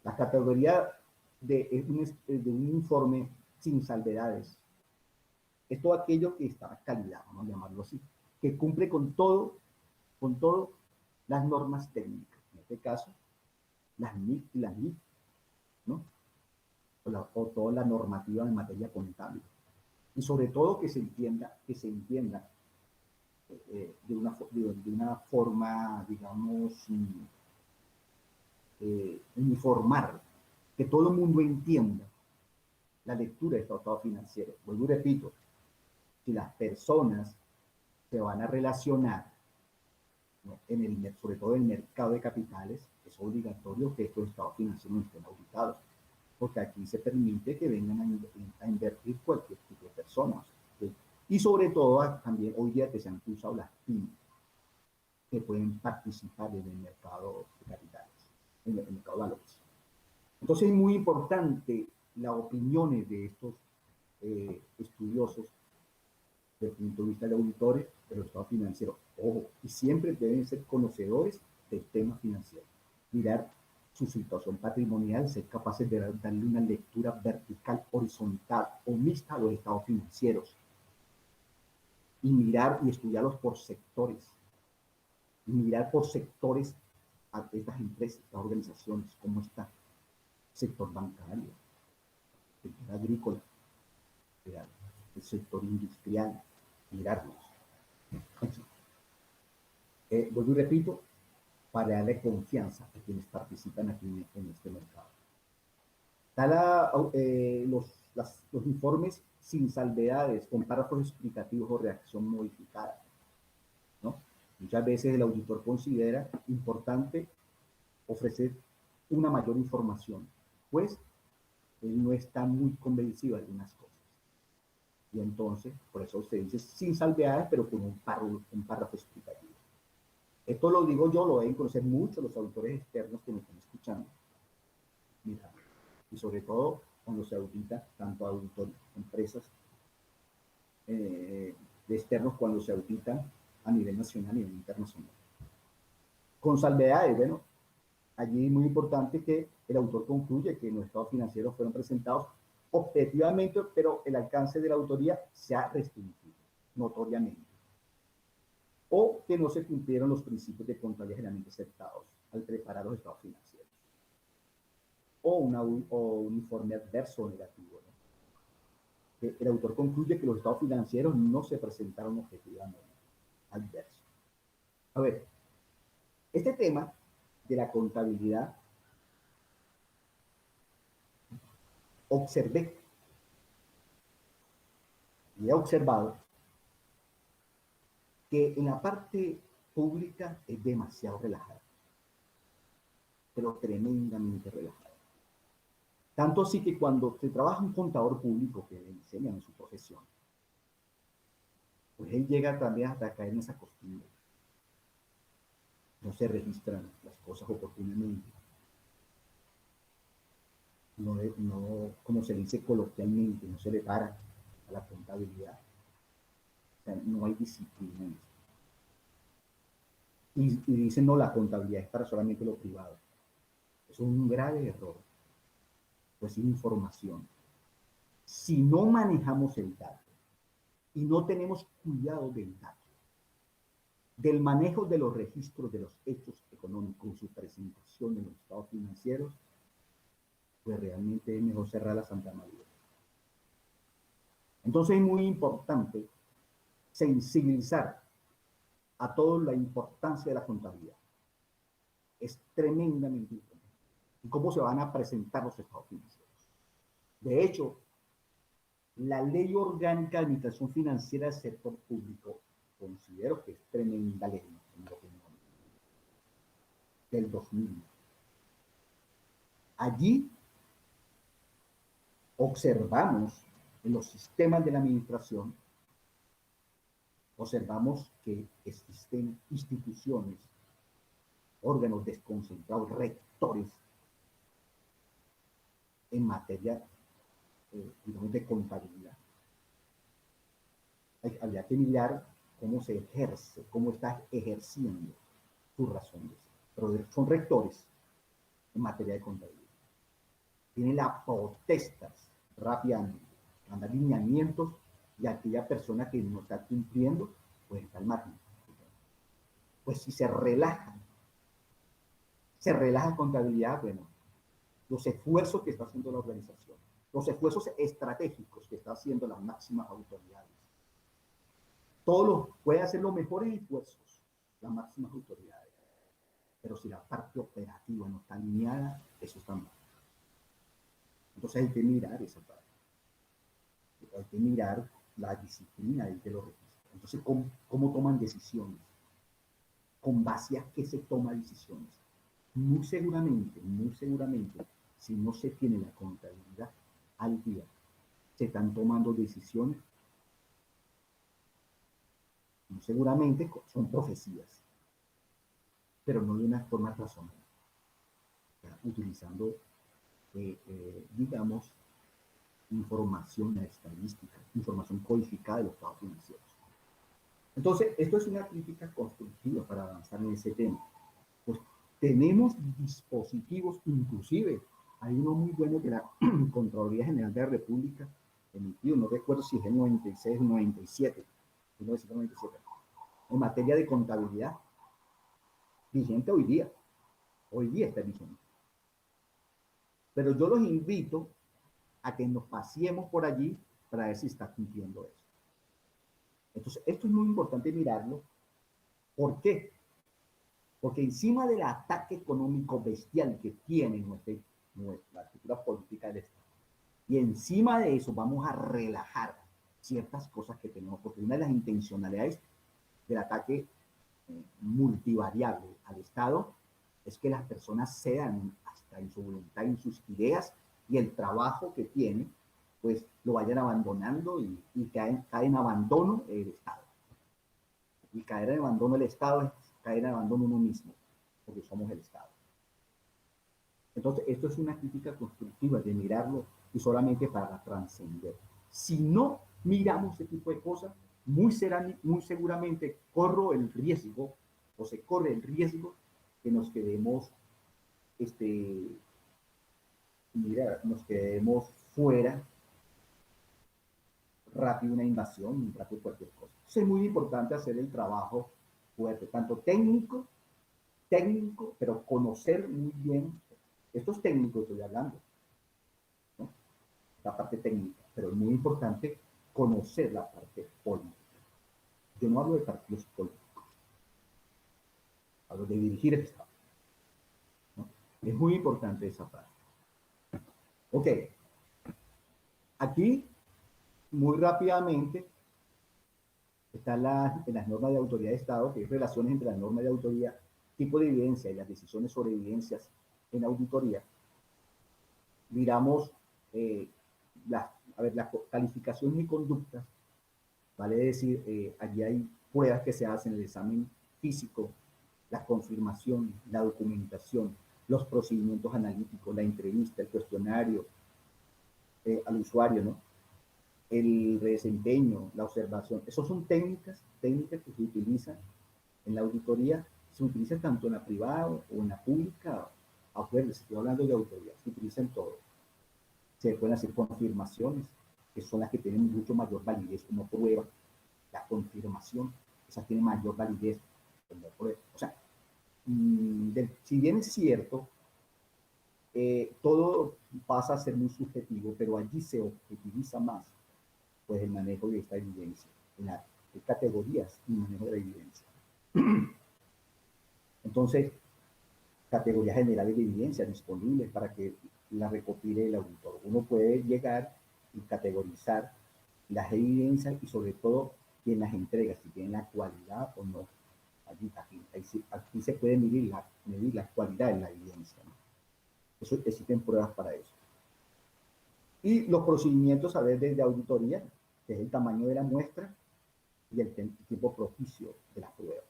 [SPEAKER 2] La categoría de un informe sin salvedades es todo aquello que está calidad, vamos a llamarlo así, que cumple con todo las normas técnicas, en este caso, las NIC y las NIC, ¿no? O toda la normativa en materia contable. Y sobre todo que se entienda de una forma, digamos, uniformar, que todo el mundo entienda la lectura de estos estados financieros. Vuelvo y repito, si las personas se van a relacionar, ¿no?, sobre todo en el mercado de capitales, es obligatorio que estos estados financieros no estén auditados, porque aquí se permite que vengan a invertir cualquier tipo de personas, ¿sí? Y sobre todo también hoy día que se han usado las pymes, que pueden participar en el mercado de capitales, en el mercado de valores. Entonces es muy importante las opiniones de estos estudiosos desde el punto de vista de auditores de los estados financieros. Ojo, y siempre deben ser conocedores del tema financiero. Mirar su situación patrimonial, ser capaces de darle una lectura vertical, horizontal o mixta a los estados financieros. Y mirar y estudiarlos por sectores. Y mirar por sectores a estas empresas, estas organizaciones, cómo está sector bancario, sector agrícola, el sector industrial, mirarlos. Vuelvo y repito, para darle confianza a quienes participan aquí en este mercado. Los informes sin salvedades, con párrafos explicativos o reacción modificada, ¿no? Muchas veces el auditor considera importante ofrecer una mayor información, pues él no está muy convencido de algunas cosas. Y entonces, por eso se dice sin salvedades, pero con un párrafo explicativo. Esto lo digo yo, lo deben conocer mucho los auditores externos que me están escuchando. Mira, y sobre todo cuando se audita tanto auditores, empresas de externos cuando se auditan a nivel nacional y a nivel internacional. Con salvedades, bueno, allí es muy importante que el autor concluye que los estados financieros fueron presentados objetivamente, pero el alcance de la autoría se ha restringido notoriamente, o que no se cumplieron los principios de contabilidad generalmente aceptados al preparar los estados financieros, o un informe adverso o negativo, ¿no? El autor concluye que los estados financieros no se presentaron objetivamente, adverso. A ver, este tema de la contabilidad, observé y he observado que en la parte pública es demasiado relajada, pero tremendamente relajada. Tanto así que cuando se trabaja un contador público que le enseñan en su profesión, pues él llega también hasta caer en esa costumbre. No se registran las cosas oportunamente. No, como se dice coloquialmente, no se le para a la contabilidad. O sea, no hay disciplina en esto. Y dicen, no, la contabilidad es para solamente lo privado. Eso es un grave error. Pues información. Si no manejamos el dato y no tenemos cuidado del dato, del manejo de los registros de los hechos económicos y su presentación en los estados financieros, pues realmente es mejor cerrar la Santa María. Entonces es muy importante sensibilizar a todos la importancia de la contabilidad. Es tremendamente importante. ¿Y cómo se van a presentar los estados financieros? De hecho, la Ley Orgánica de Administración Financiera del Sector Público, considero que es tremenda ley, del 2000. Allí observamos en los sistemas de la administración observamos que existen instituciones, órganos desconcentrados, rectores, en materia, digamos, de contabilidad. Habría que mirar cómo se ejerce, cómo está ejerciendo sus razones. Pero son rectores en materia de contabilidad. Tienen la potestad rápidamente, mandar lineamientos, y aquella persona que no está cumpliendo, pues está al margen. Pues si se relaja contabilidad, bueno, los esfuerzos que está haciendo la organización, los esfuerzos estratégicos que está haciendo las máximas autoridades, todos puede hacer los mejores esfuerzos, las máximas autoridades, pero si la parte operativa no está alineada, eso está mal. Entonces hay que mirar esa parte. Hay que mirar la disciplina de los registros. Entonces, ¿cómo toman decisiones? ¿Con base a qué se toman decisiones? Muy seguramente, si no se tiene la contabilidad al día, se están tomando decisiones, muy seguramente son profecías, pero no de una forma razonable, utilizando, digamos, información estadística, información codificada de los estados financieros. Entonces, esto es una crítica constructiva para avanzar en ese tema. Pues tenemos dispositivos, inclusive hay uno muy bueno que la Contraloría General de la República emitió, no recuerdo si es el 96 o 97, 1997, en materia de contabilidad, vigente hoy día está vigente. Pero yo los invito a que nos paseemos por allí para ver si está cumpliendo eso. Entonces, esto es muy importante mirarlo. ¿Por qué? Porque encima del ataque económico bestial que tiene nuestra estructura política del Estado, y encima de eso vamos a relajar ciertas cosas que tenemos, porque una de las intencionalidades del ataque multivariable al Estado es que las personas cedan hasta en su voluntad, en sus ideas, y el trabajo que tienen, pues lo vayan abandonando y caen en abandono el Estado. Y caer en abandono el Estado es caer en abandono uno mismo, porque somos el Estado. Entonces, esto es una crítica constructiva de mirarlo y solamente para trascender. Si no miramos ese tipo de cosas, muy seguramente corro el riesgo, o se corre el riesgo, que nos quedemos, nos quedemos fuera rápido una invasión, rápido cualquier cosa. Entonces es muy importante hacer el trabajo fuerte, tanto técnico, pero conocer muy bien, estos técnicos estoy hablando, ¿no? La parte técnica, pero es muy importante conocer la parte política. Yo no hablo de partidos políticos, hablo de dirigir el Estado, ¿no? Es muy importante esa parte. Ok, aquí muy rápidamente están las normas de autoridad de Estado, que es relaciones entre las normas de autoría, tipo de evidencia y las decisiones sobre evidencias en auditoría. Miramos las calificaciones y conductas, vale decir, allí hay pruebas que se hacen, el examen físico, la confirmación, la documentación, los procedimientos analíticos, la entrevista, el cuestionario al usuario, ¿no? El desempeño, la observación. Esas son técnicas que se utilizan en la auditoría, se utilizan tanto en la privada o en la pública. Afuera, estoy hablando de auditoría, se utilizan todo. Se pueden hacer confirmaciones, que son las que tienen mucho mayor validez como prueba. La confirmación, esa tiene mayor validez como prueba. O sea, si bien es cierto, todo pasa a ser muy subjetivo, pero allí se objetiviza más pues el manejo de esta evidencia, en las categorías y manejo de la evidencia. Entonces, categorías generales de evidencia disponibles para que la recopile el auditor. Uno puede llegar y categorizar las evidencias y sobre todo quién las entrega, si tienen la cualidad o no. Aquí se puede medir la cualidad de la evidencia, ¿no? Eso, existen pruebas para eso. Y los procedimientos a ver desde auditoría, que es el tamaño de la muestra, y el tiempo propicio de las pruebas.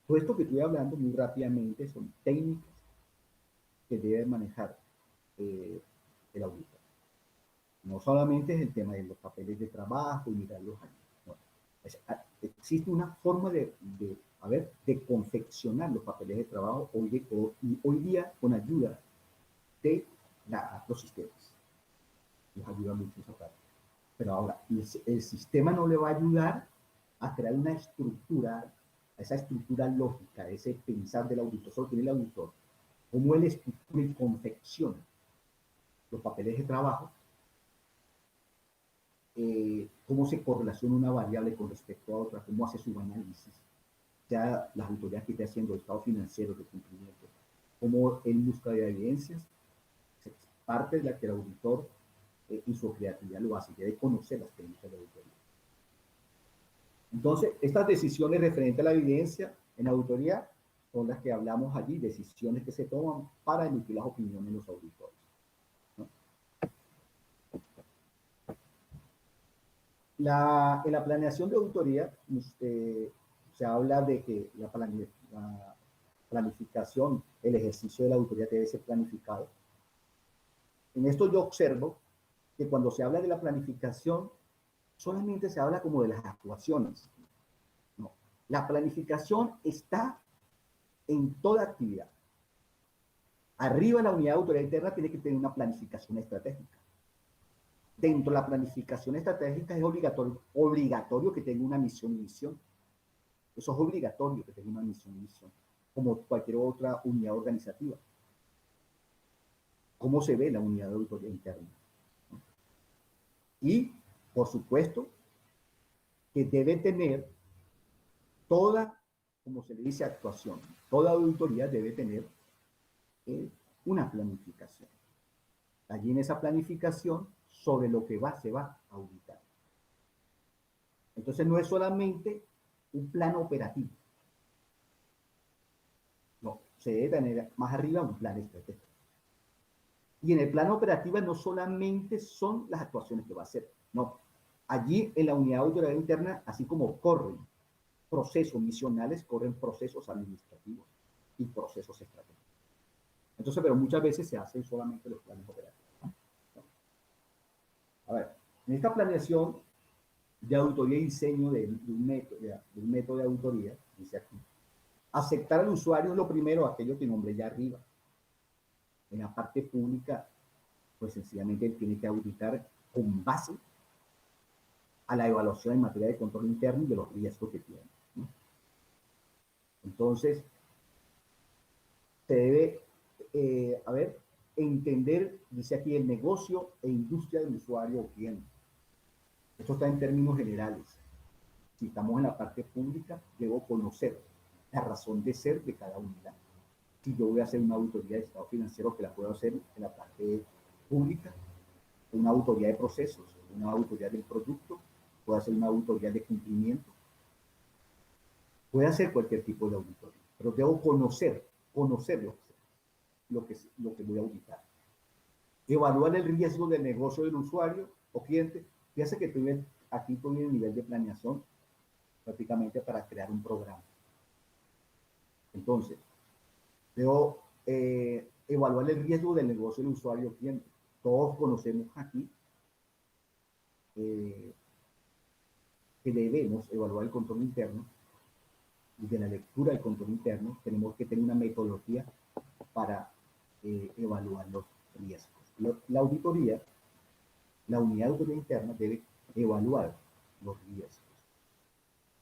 [SPEAKER 2] Todo esto que estoy hablando muy rápidamente son técnicas que debe manejar el auditor. No solamente es el tema de los papeles de trabajo y mirarlos allí. No. Existe una forma de confeccionar los papeles de trabajo hoy día con ayuda de los sistemas. Nos ayuda mucho esa parte. Pero ahora, el sistema no le va a ayudar a crear una estructura, esa estructura lógica, ese pensar del auditor, solo tiene el auditor, cómo él estructura y confecciona los papeles de trabajo, cómo se correlaciona una variable con respecto a otra, cómo hace su análisis, ya las autoridades que esté haciendo estado financiero de cumplimiento, cómo él busca de evidencias, parte de la que el auditor y su creatividad lo hace, debe conocer las técnicas de auditoría. Entonces, estas decisiones referentes a la evidencia en auditoría son las que hablamos allí, decisiones que se toman para emitir las opiniones de los auditores, ¿no? En la planeación de auditoría se habla de que la planificación, el ejercicio de la auditoría debe ser planificado. En esto yo observo que cuando se habla de la planificación, solamente se habla como de las actuaciones. No, la planificación está en toda actividad. Arriba la unidad de autoridad interna tiene que tener una planificación estratégica. Dentro de la planificación estratégica es obligatorio que tenga una misión y visión. Eso es obligatorio que tenga una misión y visión, como cualquier otra unidad organizativa. ¿Cómo se ve la unidad de auditoría interna? Y, por supuesto, que debe tener toda, como se le dice, actuación. Toda auditoría debe tener una planificación. Allí en esa planificación, sobre lo que se va a auditar. Entonces no es solamente un plan operativo. No, se debe tener más arriba un plan estratégico. Y en el plan operativo no solamente son las actuaciones que va a hacer, no. Allí en la unidad de auditoría interna, así como corren procesos misionales, corren procesos administrativos y procesos estratégicos. Entonces, pero muchas veces se hacen solamente los planes operativos. A ver, en esta planeación de auditoría y diseño de un método de auditoría, dice aquí, aceptar al usuario es lo primero, aquello que nombré ya arriba. En la parte pública, pues sencillamente él tiene que auditar con base a la evaluación en materia de control interno y de los riesgos que tiene, ¿no? Entonces, se debe, entender, dice aquí, el negocio e industria del usuario o cliente. Esto está en términos generales. Si estamos en la parte pública, debo conocer la razón de ser de cada unidad. Si yo voy a hacer una auditoría de estado financiero, que la puedo hacer en la parte pública, una auditoría de procesos, una auditoría del producto, puedo hacer una auditoría de cumplimiento, puede hacer cualquier tipo de auditoría, pero debo conocer lo que voy a auditar. Evaluar el riesgo del negocio del usuario o cliente. Fíjense que aquí estoy en el nivel de planeación prácticamente para crear un programa. Entonces, debo evaluar el riesgo del negocio del usuario o cliente. Todos conocemos aquí que debemos evaluar el control interno, y de la lectura del control interno tenemos que tener una metodología para evaluar los riesgos. La auditoría, la unidad de auditoría interna debe evaluar los riesgos.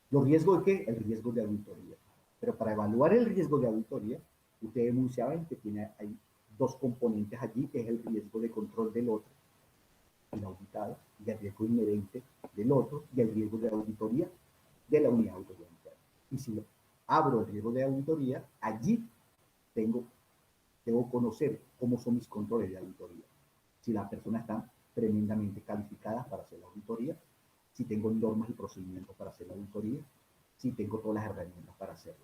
[SPEAKER 2] ¿Los riesgos de qué? El riesgo de auditoría. Pero para evaluar el riesgo de auditoría, ustedes muy saben que hay dos componentes allí, que es el riesgo de control del otro, el auditado, y el riesgo inherente del otro, y el riesgo de auditoría de la unidad de auditoría interna. Y si abro el riesgo de auditoría, allí debo conocer cómo son mis controles de auditoría. Si las personas están tremendamente calificadas para hacer la auditoría, si tengo normas y procedimientos para hacer la auditoría, si tengo todas las herramientas para hacerlo.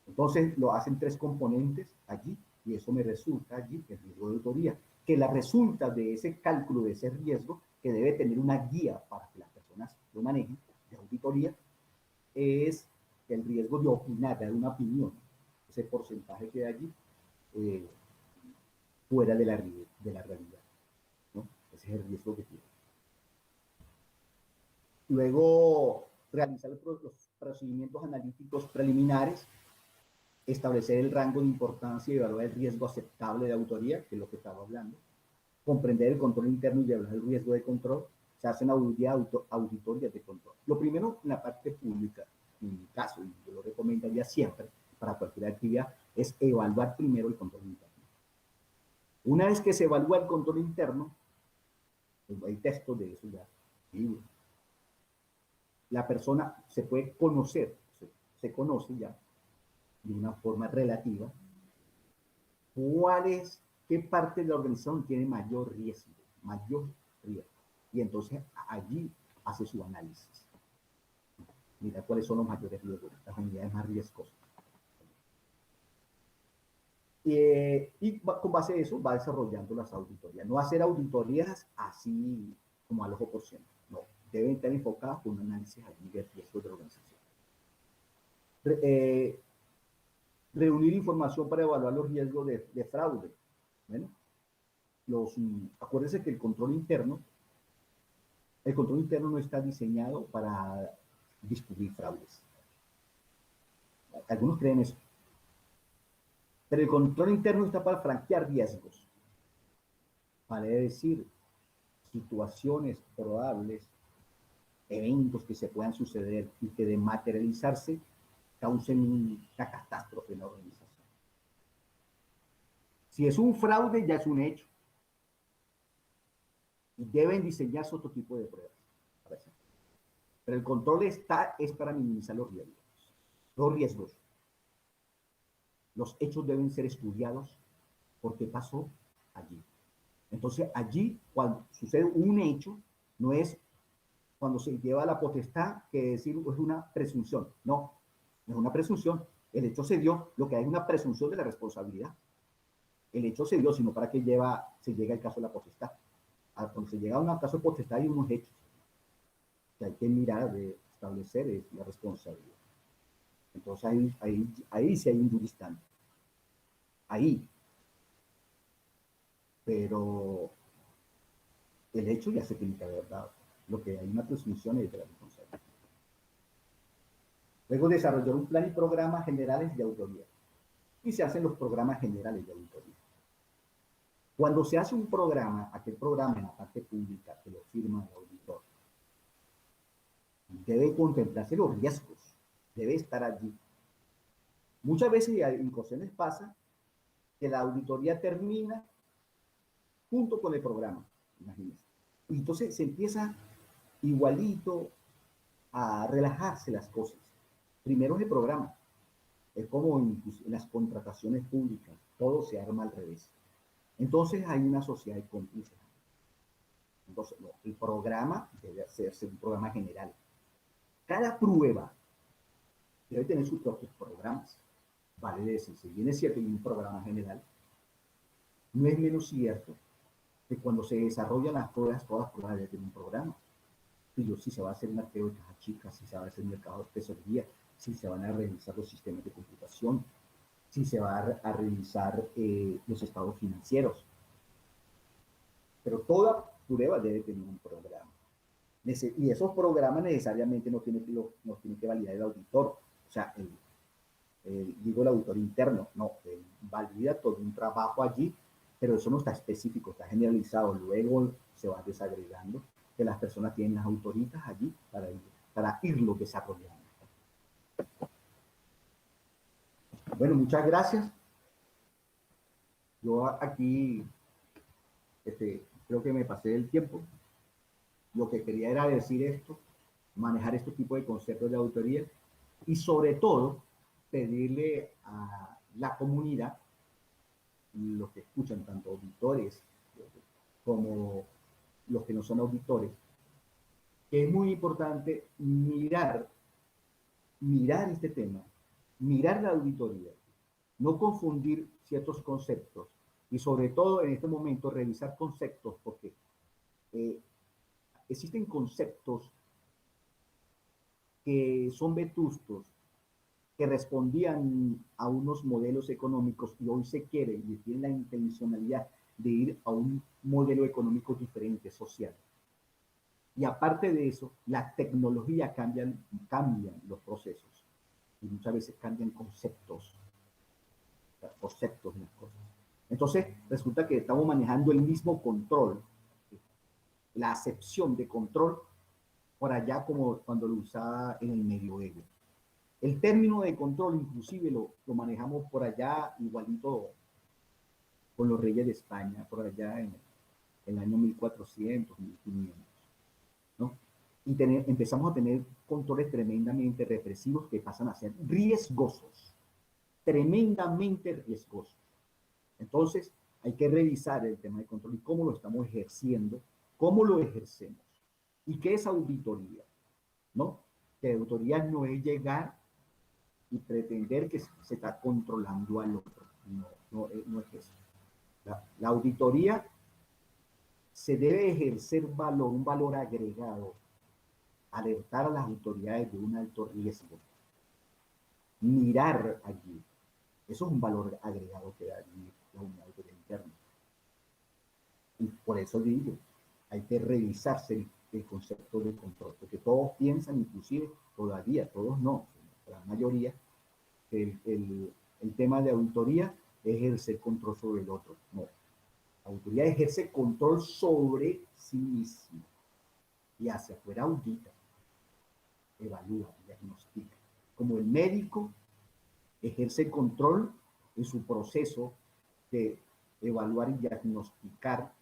[SPEAKER 2] Entonces, lo hacen tres componentes allí, y eso me resulta allí el riesgo de auditoría, que la resulta de ese cálculo de ese riesgo, que debe tener una guía para que las personas lo manejen, de auditoría es el riesgo de opinar, de dar una opinión, ese porcentaje que hay allí, fuera de la realidad, ¿no? Ese es el riesgo que tiene. Luego, realizar los procedimientos analíticos preliminares, establecer el rango de importancia y evaluar el riesgo aceptable de autoría, que es lo que estaba hablando, comprender el control interno y evaluar el riesgo de control. Se hacen auditorías de control. Lo primero, en la parte pública, en mi caso, y yo lo recomendaría siempre para cualquier actividad, es evaluar primero el control interno. Una vez que se evalúa el control interno, pues hay textos de eso ya, libros. La persona se puede conocer, se conoce ya de una forma relativa qué parte de la organización tiene mayor riesgo. Y entonces allí hace su análisis. Mira cuáles son los mayores riesgos, las unidades más riesgosas. Y con base a eso va desarrollando las auditorías. No hacer auditorías así como al ojo por ciento. No, deben estar enfocadas con un análisis allí de riesgos de la organización. Reunir información para evaluar los riesgos de fraude. Bueno, acuérdense que el control interno no está diseñado para descubrir fraudes. Algunos creen eso. Pero el control interno está para franquear riesgos. Vale decir, situaciones probables, eventos que se puedan suceder y que de materializarse causen una catástrofe en la organización. Si es un fraude, ya es un hecho. Y deben diseñarse otro tipo de pruebas. Pero el control es para minimizar los riesgos. Los riesgos. Los hechos deben ser estudiados por qué pasó allí. Entonces, allí, cuando sucede un hecho, no es cuando se lleva la potestad que decir es una presunción. No, no es una presunción. El hecho se dio, lo que hay es una presunción de la responsabilidad. El hecho se dio, sino para que se llega al caso de la potestad. Cuando se llega a un caso de potestad hay unos hechos que hay que mirar, de establecer la responsabilidad. Entonces ahí sí hay un juristante. Ahí. Pero el hecho ya se tiene que haber dado. Lo que hay una presunción es de la responsabilidad. Luego desarrollar un plan y programas generales de auditoría. Y se hacen los programas generales de auditoría. Cuando se hace un programa, aquel programa en la parte pública que lo firma el auditor, debe contemplarse los riesgos, debe estar allí. Muchas veces en ocasiones pasa que la auditoría termina junto con el programa, imagínense. Y entonces se empieza igualito a relajarse las cosas. Primero es el programa. Es como en las contrataciones públicas, todo se arma al revés. Entonces hay una sociedad de cómplices. Entonces, el programa debe hacerse un programa general. Cada prueba debe tener sus propios programas. Vale decir, si bien es cierto que hay un programa general, no es menos cierto que cuando se desarrollan las pruebas, todas las pruebas deben tener un programa. Si se va a hacer un arqueo de caja chica, si se va a hacer un mercado de tesorería, si se van a revisar los sistemas de computación, si se va a revisar los estados financieros. Pero toda prueba debe tener un programa. Y esos programas necesariamente no tienen que validar el auditor. O sea, digo el auditor interno, no, valida todo un trabajo allí, pero eso no está específico, está generalizado. Luego se va desagregando que las personas tienen las autoritas allí para irlo desarrollando. Bueno, muchas gracias. Yo aquí creo que me pasé del tiempo. Lo que quería era decir esto, manejar este tipo de conceptos de auditoría y sobre todo pedirle a la comunidad, los que escuchan, tanto auditores como los que no son auditores, que es muy importante mirar este tema, mirar la auditoría, no confundir ciertos conceptos y sobre todo en este momento revisar conceptos porque existen conceptos que son vetustos, que respondían a unos modelos económicos y hoy se quieren y tienen la intencionalidad de ir a un modelo económico diferente, social. Y aparte de eso, la tecnología cambian los procesos y muchas veces cambian conceptos de las cosas. Entonces, resulta que estamos manejando el mismo control, la acepción de control, por allá como cuando lo usaba en el medioevo. El término de control inclusive lo manejamos por allá igualito con los reyes de España, por allá en el año 1400, 1500, ¿no? Y empezamos a tener controles tremendamente represivos que pasan a ser riesgosos, tremendamente riesgosos. Entonces, hay que revisar el tema de control y cómo lo estamos ejerciendo, cómo lo ejercemos. ¿Y qué es auditoría? ¿No? Que auditoría no es llegar y pretender que se está controlando al otro. No es eso. La auditoría se debe ejercer valor, un valor agregado, alertar a las autoridades de un alto riesgo, mirar allí. Eso es un valor agregado que da allí la unidad de auditoría interna. Y por eso digo, hay que revisarse el concepto de control, porque todos piensan, inclusive todavía, todos no, la mayoría, que el tema de auditoría es ejercer control sobre el otro. No, la auditoría ejerce control sobre sí mismo y hacia afuera audita, evalúa, diagnostica. Como el médico ejerce control en su proceso de evaluar y diagnosticar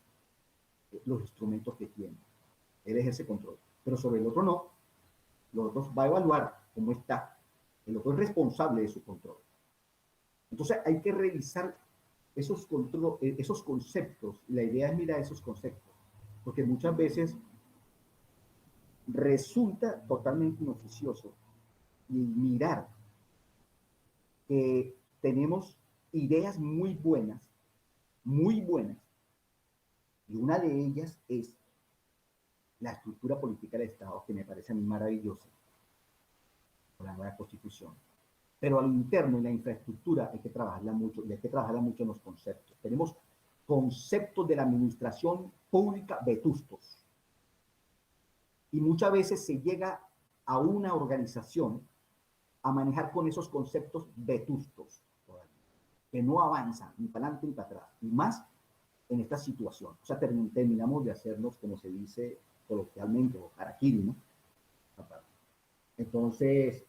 [SPEAKER 2] los instrumentos que tiene. Él ejerce control, pero sobre el otro no. Los otros va a evaluar cómo está. El otro es responsable de su control. Entonces hay que revisar esos conceptos. La idea es mirar esos conceptos, porque muchas veces resulta totalmente inoficioso y mirar que tenemos ideas muy buenas, y una de ellas es la estructura política del Estado, que me parece a mí maravillosa, con la nueva Constitución. Pero a lo interno, en la infraestructura, hay que trabajarla mucho, y hay que trabajarla mucho en los conceptos. Tenemos conceptos de la administración pública vetustos. Y muchas veces se llega a una organización a manejar con esos conceptos vetustos, que no avanzan ni para adelante ni para atrás, y más en esta situación. O sea, terminamos de hacernos, como se dice coloquialmente, o harakiri, ¿no? Entonces,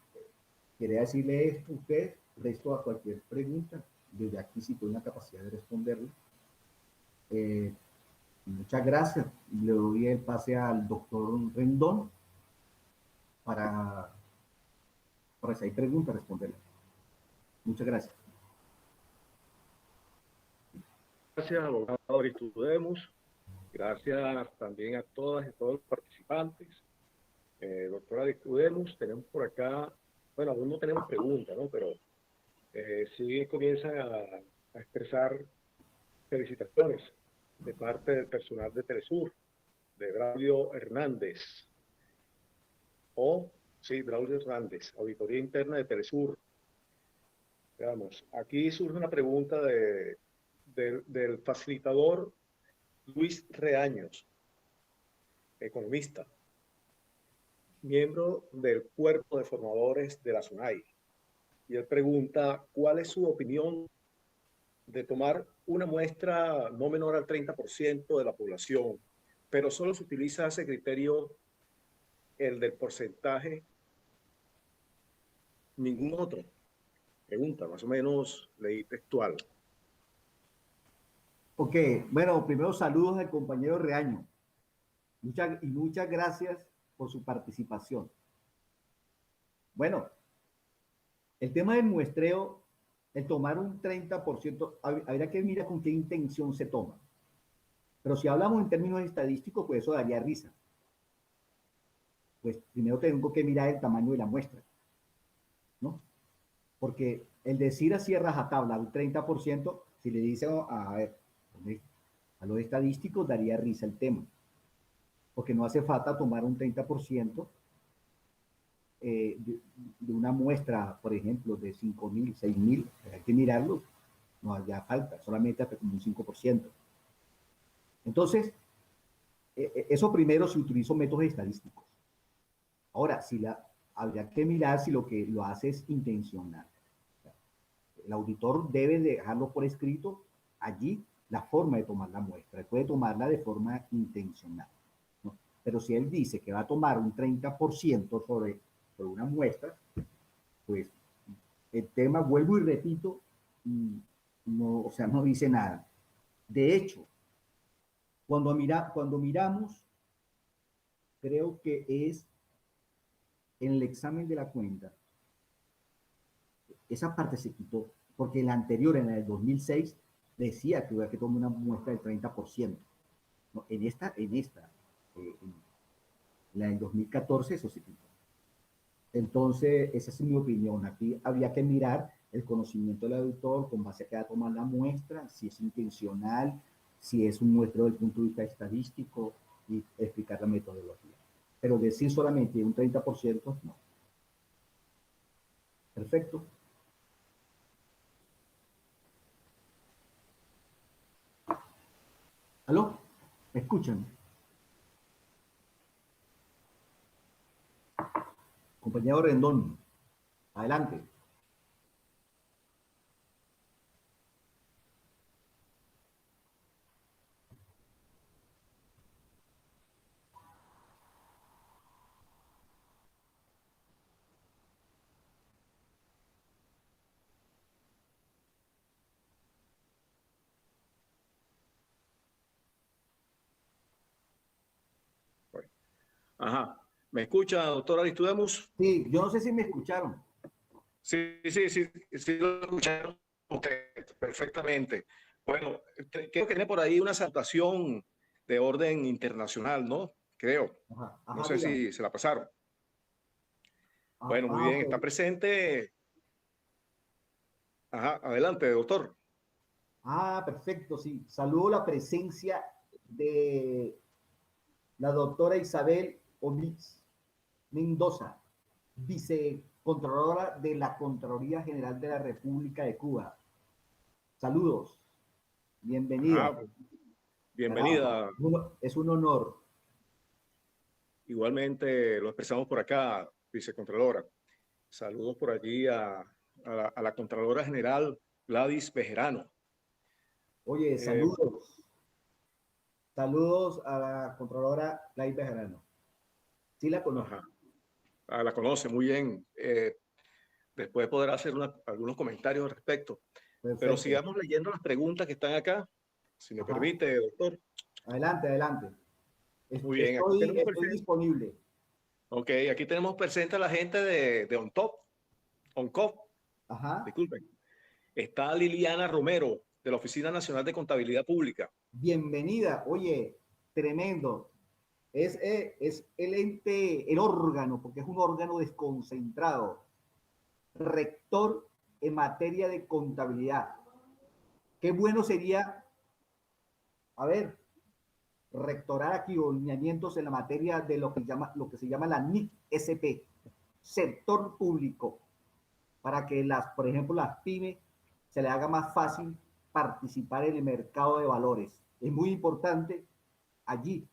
[SPEAKER 2] quería decirle esto a usted, resto a cualquier pregunta, desde aquí si tengo la capacidad de responderlo. Muchas gracias. Le doy el pase al doctor Rendón para si hay preguntas, responderle. Muchas gracias.
[SPEAKER 1] Gracias, abogado Aristudemus. Gracias también a todas y todos los participantes. Doctora Aristudemus, tenemos por acá, bueno, aún no tenemos preguntas, ¿no? Pero sí comienzan a expresar felicitaciones de parte del personal de Telesur, de Braulio Hernández. Sí, Braulio Hernández, Auditoría Interna de Telesur. Veamos, aquí surge una pregunta del facilitador Luis Reaños, economista, miembro del cuerpo de formadores de la SUNAI. Y él pregunta, ¿cuál es su opinión de tomar una muestra no menor al 30% de la población, pero solo se utiliza ese criterio, el del porcentaje, ningún otro? Pregunta, más o menos leí textual.
[SPEAKER 2] Ok, bueno, primero saludos al compañero Reaño. Muchas gracias por su participación. Bueno, el tema del muestreo, el tomar un 30%, habría que mirar con qué intención se toma. Pero si hablamos en términos estadísticos, pues eso daría risa. Pues primero tengo que mirar el tamaño de la muestra, ¿no? Porque el decir así a rajatabla un 30%, si le dicen, a ver, a los estadísticos daría risa el tema. Porque no hace falta tomar un 30% de una muestra, por ejemplo, de 5.000, 6.000, hay que mirarlo, no haya falta, solamente hasta como un 5%. Entonces, eso primero se utilizó métodos estadísticos. Ahora, habría que mirar si lo que lo hace es intencional. El auditor debe dejarlo por escrito allí la forma de tomar la muestra. Él puede tomarla de forma intencional, ¿no? Pero si él dice que va a tomar un 30% sobre una muestra, pues el tema, vuelvo y repito, no, o sea, no dice nada. De hecho, cuando miramos, creo que es en el examen de la cuenta, esa parte se quitó, porque la anterior, en la del 2006, decía que había que tomar una muestra del 30%. No, en la del 2014, eso se quitó. Entonces, esa es mi opinión. Aquí habría que mirar el conocimiento del auditor con base a que va a tomar la muestra, si es intencional, si es un muestreo desde el punto de vista estadístico y explicar la metodología. Pero decir solamente un 30%, no. Perfecto. ¿Aló? ¿Me escuchan? Compañero Rendón, adelante.
[SPEAKER 1] Ajá. ¿Me escucha, doctora Aristudemus?
[SPEAKER 2] Sí, yo no sé si me escucharon.
[SPEAKER 1] Sí, sí, sí, sí lo escucharon usted perfectamente. Bueno, creo que tiene por ahí una salutación de orden internacional, ¿no? Creo.
[SPEAKER 2] Ajá,
[SPEAKER 1] No
[SPEAKER 2] ajá,
[SPEAKER 1] sé
[SPEAKER 2] dígame.
[SPEAKER 1] si se la pasaron.
[SPEAKER 2] Ah,
[SPEAKER 1] Bueno, muy
[SPEAKER 2] ah,
[SPEAKER 1] bien,
[SPEAKER 2] ok.
[SPEAKER 1] está presente. Ajá, adelante, doctor.
[SPEAKER 2] Ah, perfecto, sí. Saludo la presencia de la doctora Isabel Omix Mendoza, vicecontrolora de la Contraloría General de la República de Cuba. Saludos, bienvenida.
[SPEAKER 1] Ah,
[SPEAKER 2] Caramba,
[SPEAKER 1] bienvenida.
[SPEAKER 2] es un honor.
[SPEAKER 1] Igualmente lo expresamos por acá, vicecontralora. Saludos por allí a la Contralora General Gladys Bejerano.
[SPEAKER 2] Oye,
[SPEAKER 1] Eh,
[SPEAKER 2] saludos. Saludos a la Contralora Laís Bejarano. Sí la conozco.
[SPEAKER 1] ajá, la conoce muy bien. Después podrá hacer algunos comentarios al respecto. Pero
[SPEAKER 2] Perfecto.
[SPEAKER 1] sigamos leyendo las preguntas que están acá, si me
[SPEAKER 2] Ajá.
[SPEAKER 1] permite, doctor.
[SPEAKER 2] Adelante, adelante.
[SPEAKER 1] Muy bien, aquí
[SPEAKER 2] Estoy,
[SPEAKER 1] tenemos
[SPEAKER 2] estoy
[SPEAKER 1] presente,
[SPEAKER 2] disponible.
[SPEAKER 1] ok, aquí tenemos presente a la gente de ONCOP,
[SPEAKER 2] Ajá.
[SPEAKER 1] disculpen. Está Liliana Romero, de la Oficina Nacional de Contabilidad Pública.
[SPEAKER 2] Bienvenida. Oye, tremendo. Es el ente, el órgano, porque es un órgano desconcentrado, rector en materia de contabilidad. Qué bueno sería, a ver, rectorar aquí o lineamientos en la materia de lo que se llama la NIC-SP, sector público, para que por ejemplo, las pymes se les haga más fácil participar en el mercado de valores. Es muy importante allí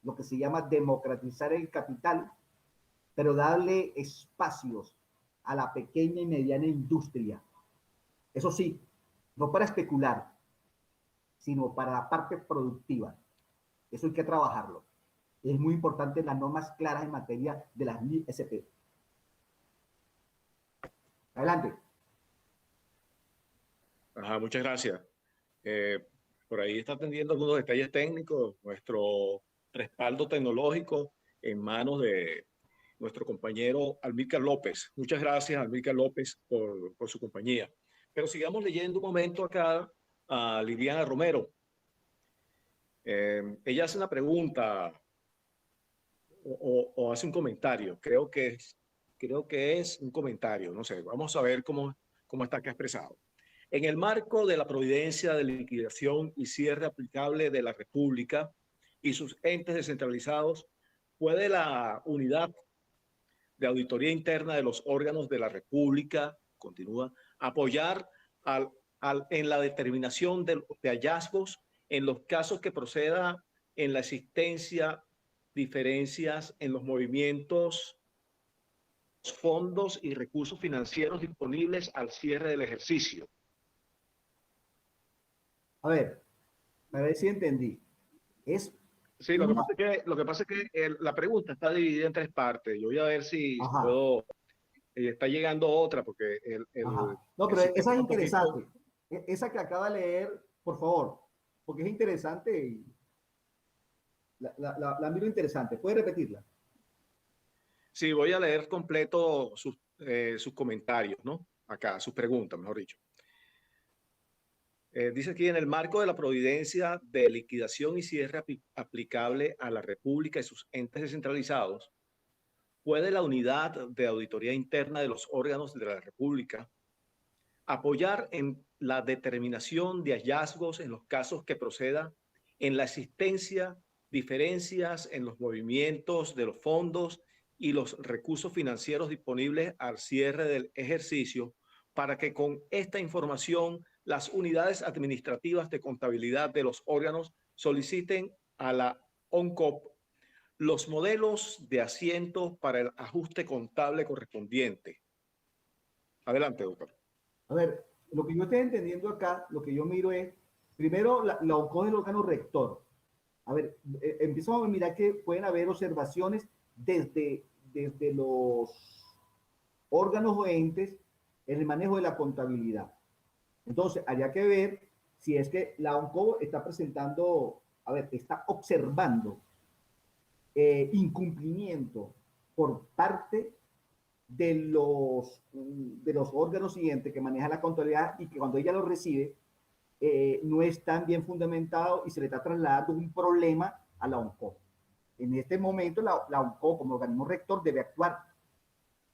[SPEAKER 2] lo que se llama democratizar el capital, pero darle espacios a la pequeña y mediana industria. Eso sí, no para especular, sino para la parte productiva. Eso hay que trabajarlo. Es muy importante las normas claras en materia de las NISP. Adelante.
[SPEAKER 1] Ajá, muchas gracias. Eh, por ahí está atendiendo algunos detalles técnicos, nuestro respaldo tecnológico en manos de nuestro compañero Almícar López. Muchas gracias, Almícar López, por su compañía. Pero sigamos leyendo un momento acá a Liliana Romero. Ella hace una pregunta o hace un comentario. Creo que es un comentario. No sé, vamos a ver cómo está acá expresado. En el marco de la providencia de liquidación y cierre aplicable de la República y sus entes descentralizados, puede la unidad de auditoría interna de los órganos de la República, continúa, apoyar en la determinación de hallazgos en los casos que proceda en la existencia diferencias en los movimientos, fondos y recursos financieros disponibles al cierre del ejercicio.
[SPEAKER 2] A ver si entendí. Es
[SPEAKER 1] Sí, lo que pasa es que la pregunta está dividida en tres partes. Yo voy a ver si
[SPEAKER 2] Ajá,
[SPEAKER 1] puedo. Está llegando otra porque
[SPEAKER 2] ajá. No,
[SPEAKER 1] el
[SPEAKER 2] pero
[SPEAKER 1] sistema
[SPEAKER 2] esa es
[SPEAKER 1] está un poquito.
[SPEAKER 2] interesante. Esa que acaba de leer, por favor, porque es interesante y la miro interesante. ¿Puede repetirla?
[SPEAKER 1] Sí, voy a leer completo sus comentarios, ¿no? Acá, sus preguntas, mejor dicho. Dice aquí, en el marco de la providencia de liquidación y cierre aplicable a la República y sus entes descentralizados, ¿puede la unidad de auditoría interna de los órganos de la República apoyar en la determinación de hallazgos en los casos que proceda en la existencia diferencias en los movimientos de los fondos y los recursos financieros disponibles al cierre del ejercicio para que con esta información las unidades administrativas de contabilidad de los órganos soliciten a la ONCOP los modelos de asientos para el ajuste contable correspondiente? Adelante, doctor.
[SPEAKER 2] A ver, lo que yo estoy entendiendo acá, lo que yo miro es, primero, la ONCOG es el órgano rector. A ver, empezamos a mirar que pueden haber observaciones desde los órganos o entes en el manejo de la contabilidad. Entonces, habría que ver si es que la ONCOG está presentando, a ver, está observando incumplimiento por parte de los órganos siguientes que manejan la contabilidad y que cuando ella lo recibe no están bien fundamentados y se le está trasladando un problema a la ONCOG. En este momento la ONCOG como organismo rector debe actuar,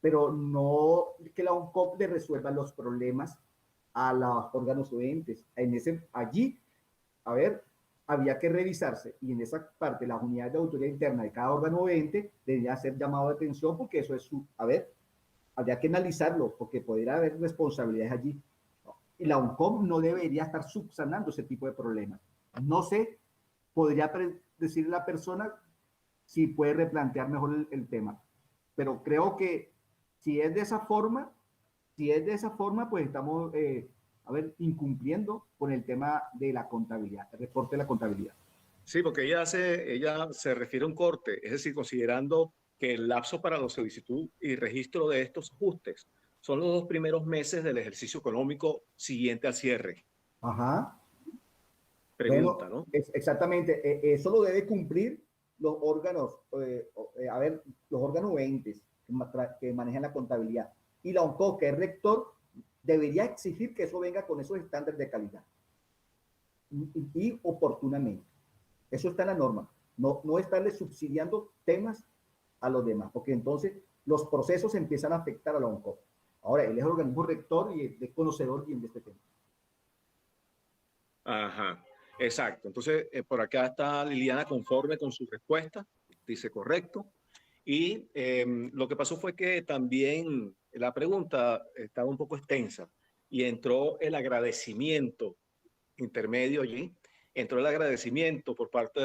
[SPEAKER 2] pero no que la ONCOG le resuelva los problemas a los órganos o entes. Allí, a ver, había que revisarse y en esa parte las unidades de auditoría interna de cada órgano o ente debería ser llamado de atención porque eso es a ver, habría que analizarlo porque podría haber responsabilidades allí. Y la ONCOM no debería estar subsanando ese tipo de problemas. No sé, podría decirle a la persona si puede replantear mejor el tema. Pero creo que si es de esa forma, pues estamos, a ver, incumpliendo con el tema de la contabilidad, el reporte de la contabilidad.
[SPEAKER 1] Sí, porque ella se refiere a un corte, es decir, considerando que el lapso para la solicitud y registro de estos ajustes son los 2 primeros meses del ejercicio económico siguiente al cierre.
[SPEAKER 2] Ajá.
[SPEAKER 1] Pregunta,
[SPEAKER 2] Bueno,
[SPEAKER 1] ¿no?
[SPEAKER 2] exactamente. Eso lo debe cumplir los órganos, a ver, los órganos o entes que manejan la contabilidad. Y la ONCOG, que es rector, debería exigir que eso venga con esos estándares de calidad y oportunamente. Eso está en la norma. No estarle subsidiando temas a los demás, porque entonces los procesos empiezan a afectar a la ONCOG. Ahora, él es el organismo rector y es conocedor bien de este tema.
[SPEAKER 1] Ajá, exacto. Entonces, por acá está Liliana conforme con su respuesta, dice correcto. Y lo que pasó fue que también la pregunta estaba un poco extensa y entró el agradecimiento intermedio allí, entró el agradecimiento por parte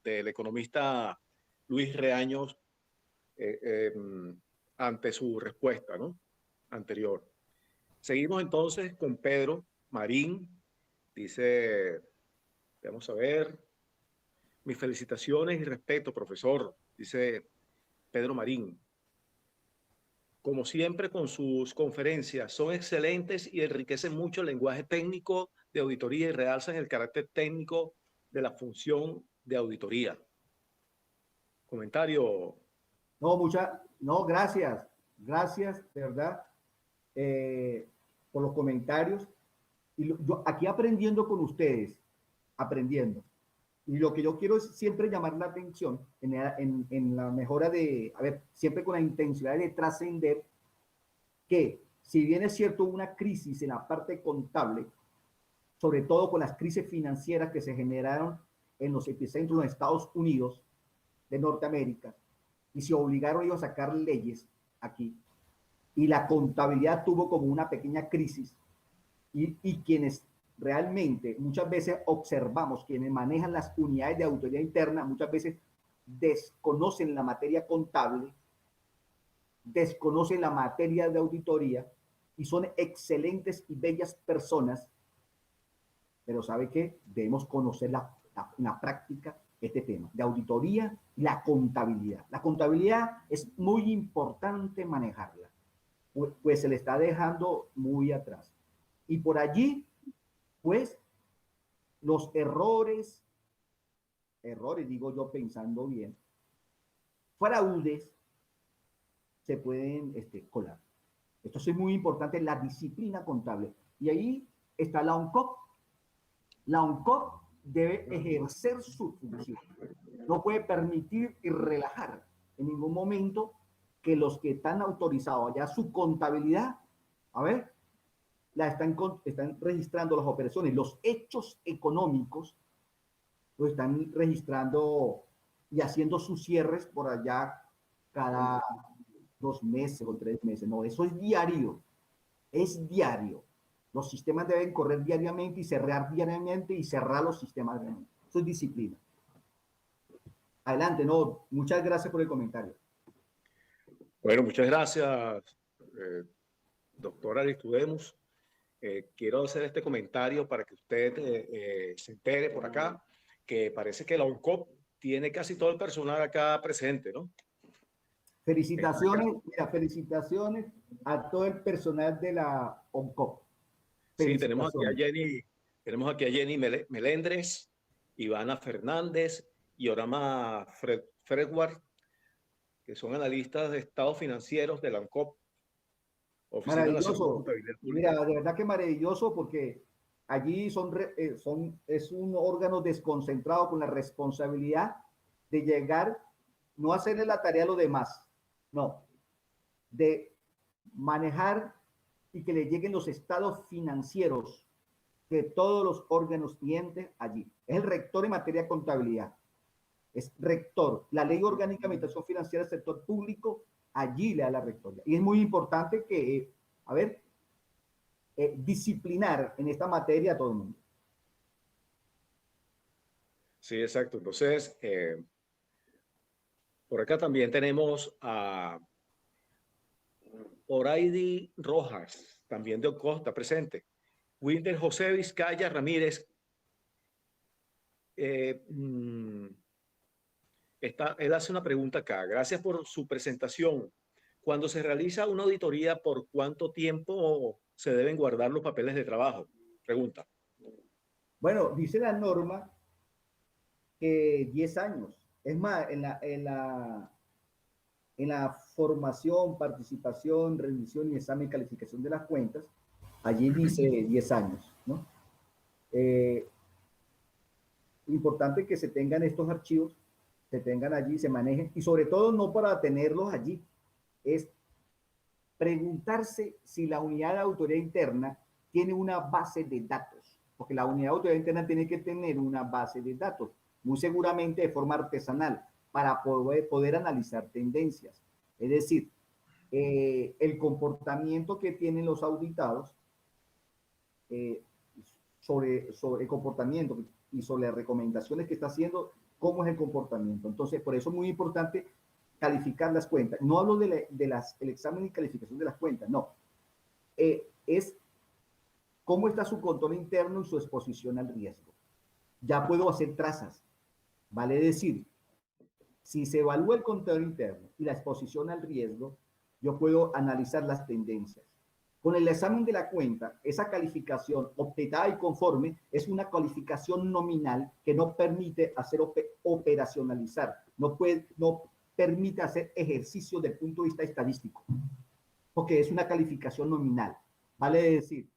[SPEAKER 1] del economista Luis Reaños eh, eh, ante su respuesta, ¿no? Anterior. Seguimos entonces con Pedro Marín. Dice, vamos a ver, mis felicitaciones y respeto, profesor, dice Pedro Marín. Como siempre con sus conferencias, son excelentes y enriquecen mucho el lenguaje técnico de auditoría y realzan el carácter técnico de la función de auditoría. Comentario.
[SPEAKER 2] No, gracias. Gracias, de verdad, por los comentarios. Y yo aquí aprendiendo con ustedes, aprendiendo. Y lo que yo quiero es siempre llamar la atención en la mejora de, a ver, siempre con la intensidad de trascender que si bien es cierto una crisis en la parte contable, sobre todo con las crisis financieras que se generaron en los epicentros de Estados Unidos de Norteamérica, y se obligaron ellos a sacar leyes aquí y la contabilidad tuvo como una pequeña crisis y quienes realmente muchas veces observamos, quienes manejan las unidades de auditoría interna, muchas veces desconocen la materia contable, desconocen la materia de auditoría y son excelentes y bellas personas, pero ¿sabe qué? Debemos conocer la práctica este tema de auditoría y la contabilidad. La contabilidad es muy importante manejarla, pues se le está dejando muy atrás. Y por allí, pues, los errores digo yo pensando bien, fraudes se pueden colar. Esto es muy importante, la disciplina contable. Y ahí está la ONCOP. La ONCOP debe ejercer su función. No puede permitir y relajar en ningún momento que los que están autorizados allá su contabilidad, a ver, están registrando las operaciones, los hechos económicos, lo están registrando y haciendo sus cierres por allá cada 2 meses o 3 meses. No, eso es diario. Es diario. Los sistemas deben correr diariamente y cerrar los sistemas diariamente. Eso es disciplina. Adelante, no, muchas gracias por el comentario.
[SPEAKER 1] Bueno, muchas gracias, doctor Aristudemus. Quiero hacer este comentario para que usted se entere por acá, que parece que la ONCOP tiene casi todo el personal acá presente, ¿no?
[SPEAKER 2] Felicitaciones, mira, felicitaciones a todo el personal de la ONCOP.
[SPEAKER 1] Sí, tenemos aquí a Jenny Melendres, Ivana Fernández y Orama Fredward, que son analistas de estados financieros de la ONCOP, Oficina Nacional de
[SPEAKER 2] Maravilloso.
[SPEAKER 1] Contabilidad Pública.
[SPEAKER 2] Mira, de verdad que maravilloso porque allí es un órgano desconcentrado con la responsabilidad de llegar, no hacerle la tarea a los demás, no, de manejar y que le lleguen los estados financieros de todos los órganos clientes allí. Es el rector en materia de contabilidad. Es rector. La ley orgánica de administración financiera del sector público allí le da la rectoría. Y es muy importante que, disciplinar en esta materia a todo el mundo.
[SPEAKER 1] Sí, exacto. Entonces, por acá también tenemos a Oraidi Rojas, también de Ocosta, presente. Wilder José Vizcaya Ramírez. Él hace una pregunta acá. Gracias por su presentación. Cuando se realiza una auditoría, ¿por cuánto tiempo se deben guardar los papeles de trabajo? Pregunta.
[SPEAKER 2] Bueno, dice la norma que 10 años. Es más, en la formación, participación, revisión y examen y calificación de las cuentas, allí dice 10 años, ¿no? Importante que se tengan estos archivos, se tengan allí, se manejen, y sobre todo no para tenerlos allí, es preguntarse si la unidad de auditoría interna tiene una base de datos, porque la unidad de auditoría interna tiene que tener una base de datos, muy seguramente de forma artesanal, para poder analizar tendencias. Es decir, el comportamiento que tienen los auditados sobre el comportamiento y sobre las recomendaciones que está haciendo, cómo es el comportamiento. Entonces, por eso es muy importante calificar las cuentas. No hablo del examen y calificación de las cuentas, no. Es cómo está su control interno y su exposición al riesgo. Ya puedo hacer trazas. Vale decir, si se evalúa el control interno y la exposición al riesgo, yo puedo analizar las tendencias. Con el examen de la cuenta, esa calificación optada y conforme es una calificación nominal que no permite hacer operacionalizar, no permite hacer ejercicio desde el punto de vista estadístico, porque es una calificación nominal. Vale decir,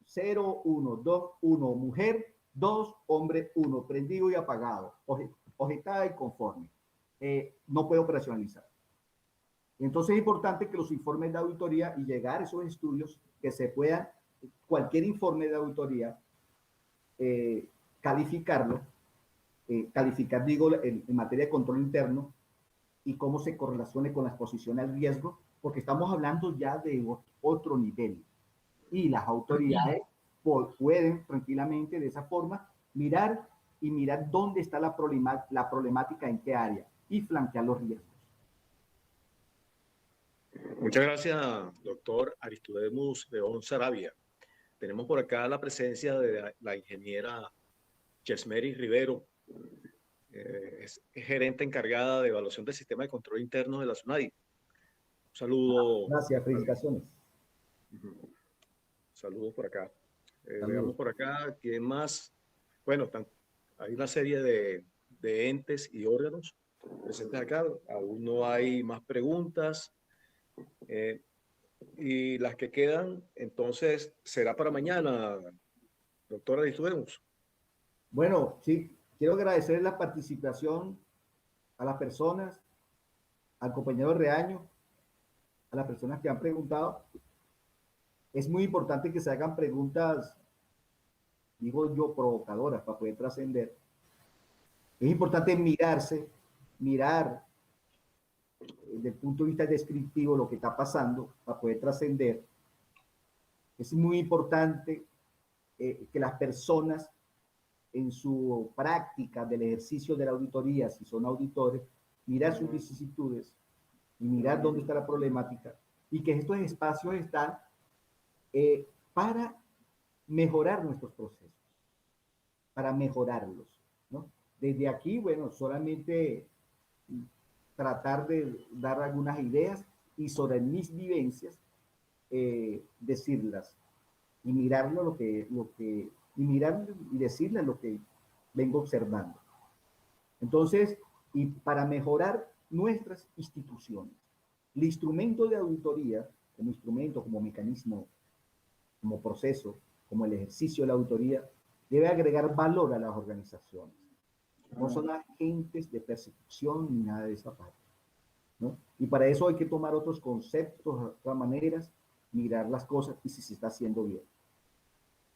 [SPEAKER 2] 0, 1, 2, 1, mujer, 2, hombre, 1, prendido y apagado, objetada y conforme. No puede operacionalizar. Entonces es importante que los informes de auditoría y llegar a esos estudios, que se puedan, cualquier informe de auditoría, calificarlo, calificar, digo, en materia de control interno, y cómo se correlacione con la exposición al riesgo, porque estamos hablando ya de otro nivel. Y las autoridades pueden tranquilamente de esa forma mirar dónde está la problemática, en qué área, y flanquear los riesgos.
[SPEAKER 1] Muchas gracias, doctor Aristodemus León Sarabia. Tenemos por acá la presencia de la ingeniera Chesmeri Rivero, es gerente encargada de evaluación del sistema de control interno de la SUNADI. Un saludo.
[SPEAKER 2] Gracias, felicitaciones.
[SPEAKER 1] Saludos por acá.
[SPEAKER 2] Saludos.
[SPEAKER 1] Veamos por acá, ¿quién más? Bueno, hay una serie de entes y órganos presentes acá. Aún no hay más preguntas. Y las que quedan, entonces, será para mañana, doctora Aristodemus.
[SPEAKER 2] Bueno, sí, quiero agradecer la participación a las personas, al compañero Reaño, a las personas que han preguntado. Es muy importante que se hagan preguntas, digo yo, provocadoras para poder trascender. Es importante mirar desde el punto de vista descriptivo lo que está pasando para poder trascender. Es muy importante que las personas en su práctica del ejercicio de la auditoría, si son auditores, mirar sus vicisitudes y mirar dónde está la problemática, y que estos espacios están para mejorar nuestros procesos, para mejorarlos, ¿no? Desde aquí, bueno, solamente tratar de dar algunas ideas y sobre mis vivencias decirlas y mirarlo y mirar y decirles lo que vengo observando. Entonces, y para mejorar nuestras instituciones, el instrumento de auditoría, como instrumento, como mecanismo, como proceso, como el ejercicio de la auditoría, debe agregar valor a las organizaciones. No son agentes de persecución ni nada de esa parte, ¿no? Y para eso hay que tomar otros conceptos, otras maneras, mirar las cosas y si se está haciendo bien.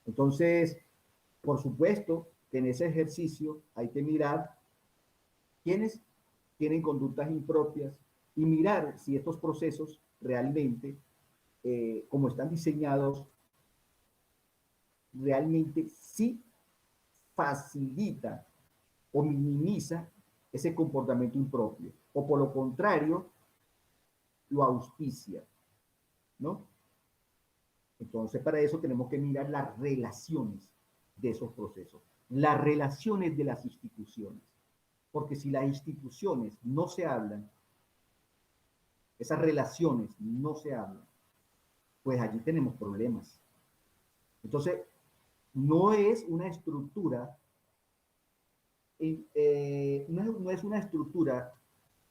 [SPEAKER 2] Entonces, por supuesto que en ese ejercicio hay que mirar quiénes tienen conductas impropias y mirar si estos procesos realmente, como están diseñados, realmente sí facilita o minimiza ese comportamiento impropio, o por lo contrario, lo auspicia, ¿no? Entonces, para eso tenemos que mirar las relaciones de esos procesos, las relaciones de las instituciones, porque si las instituciones no se hablan, esas relaciones no se hablan, pues allí tenemos problemas. Entonces, no es una estructura, no es una estructura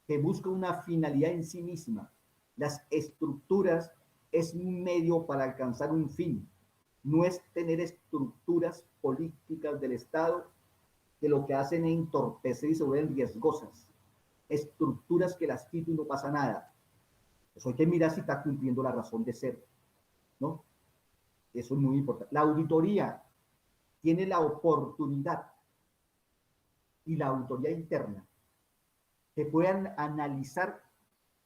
[SPEAKER 2] que busca una finalidad en sí misma. Las estructuras es un medio para alcanzar un fin. No es tener estructuras políticas del Estado que lo que hacen es entorpecer y se vuelven riesgosas. Estructuras que las quito y no pasa nada. Eso hay que mirar si está cumpliendo la razón de ser, ¿no? Eso es muy importante. La auditoría tiene la oportunidad y la auditoría interna que puedan analizar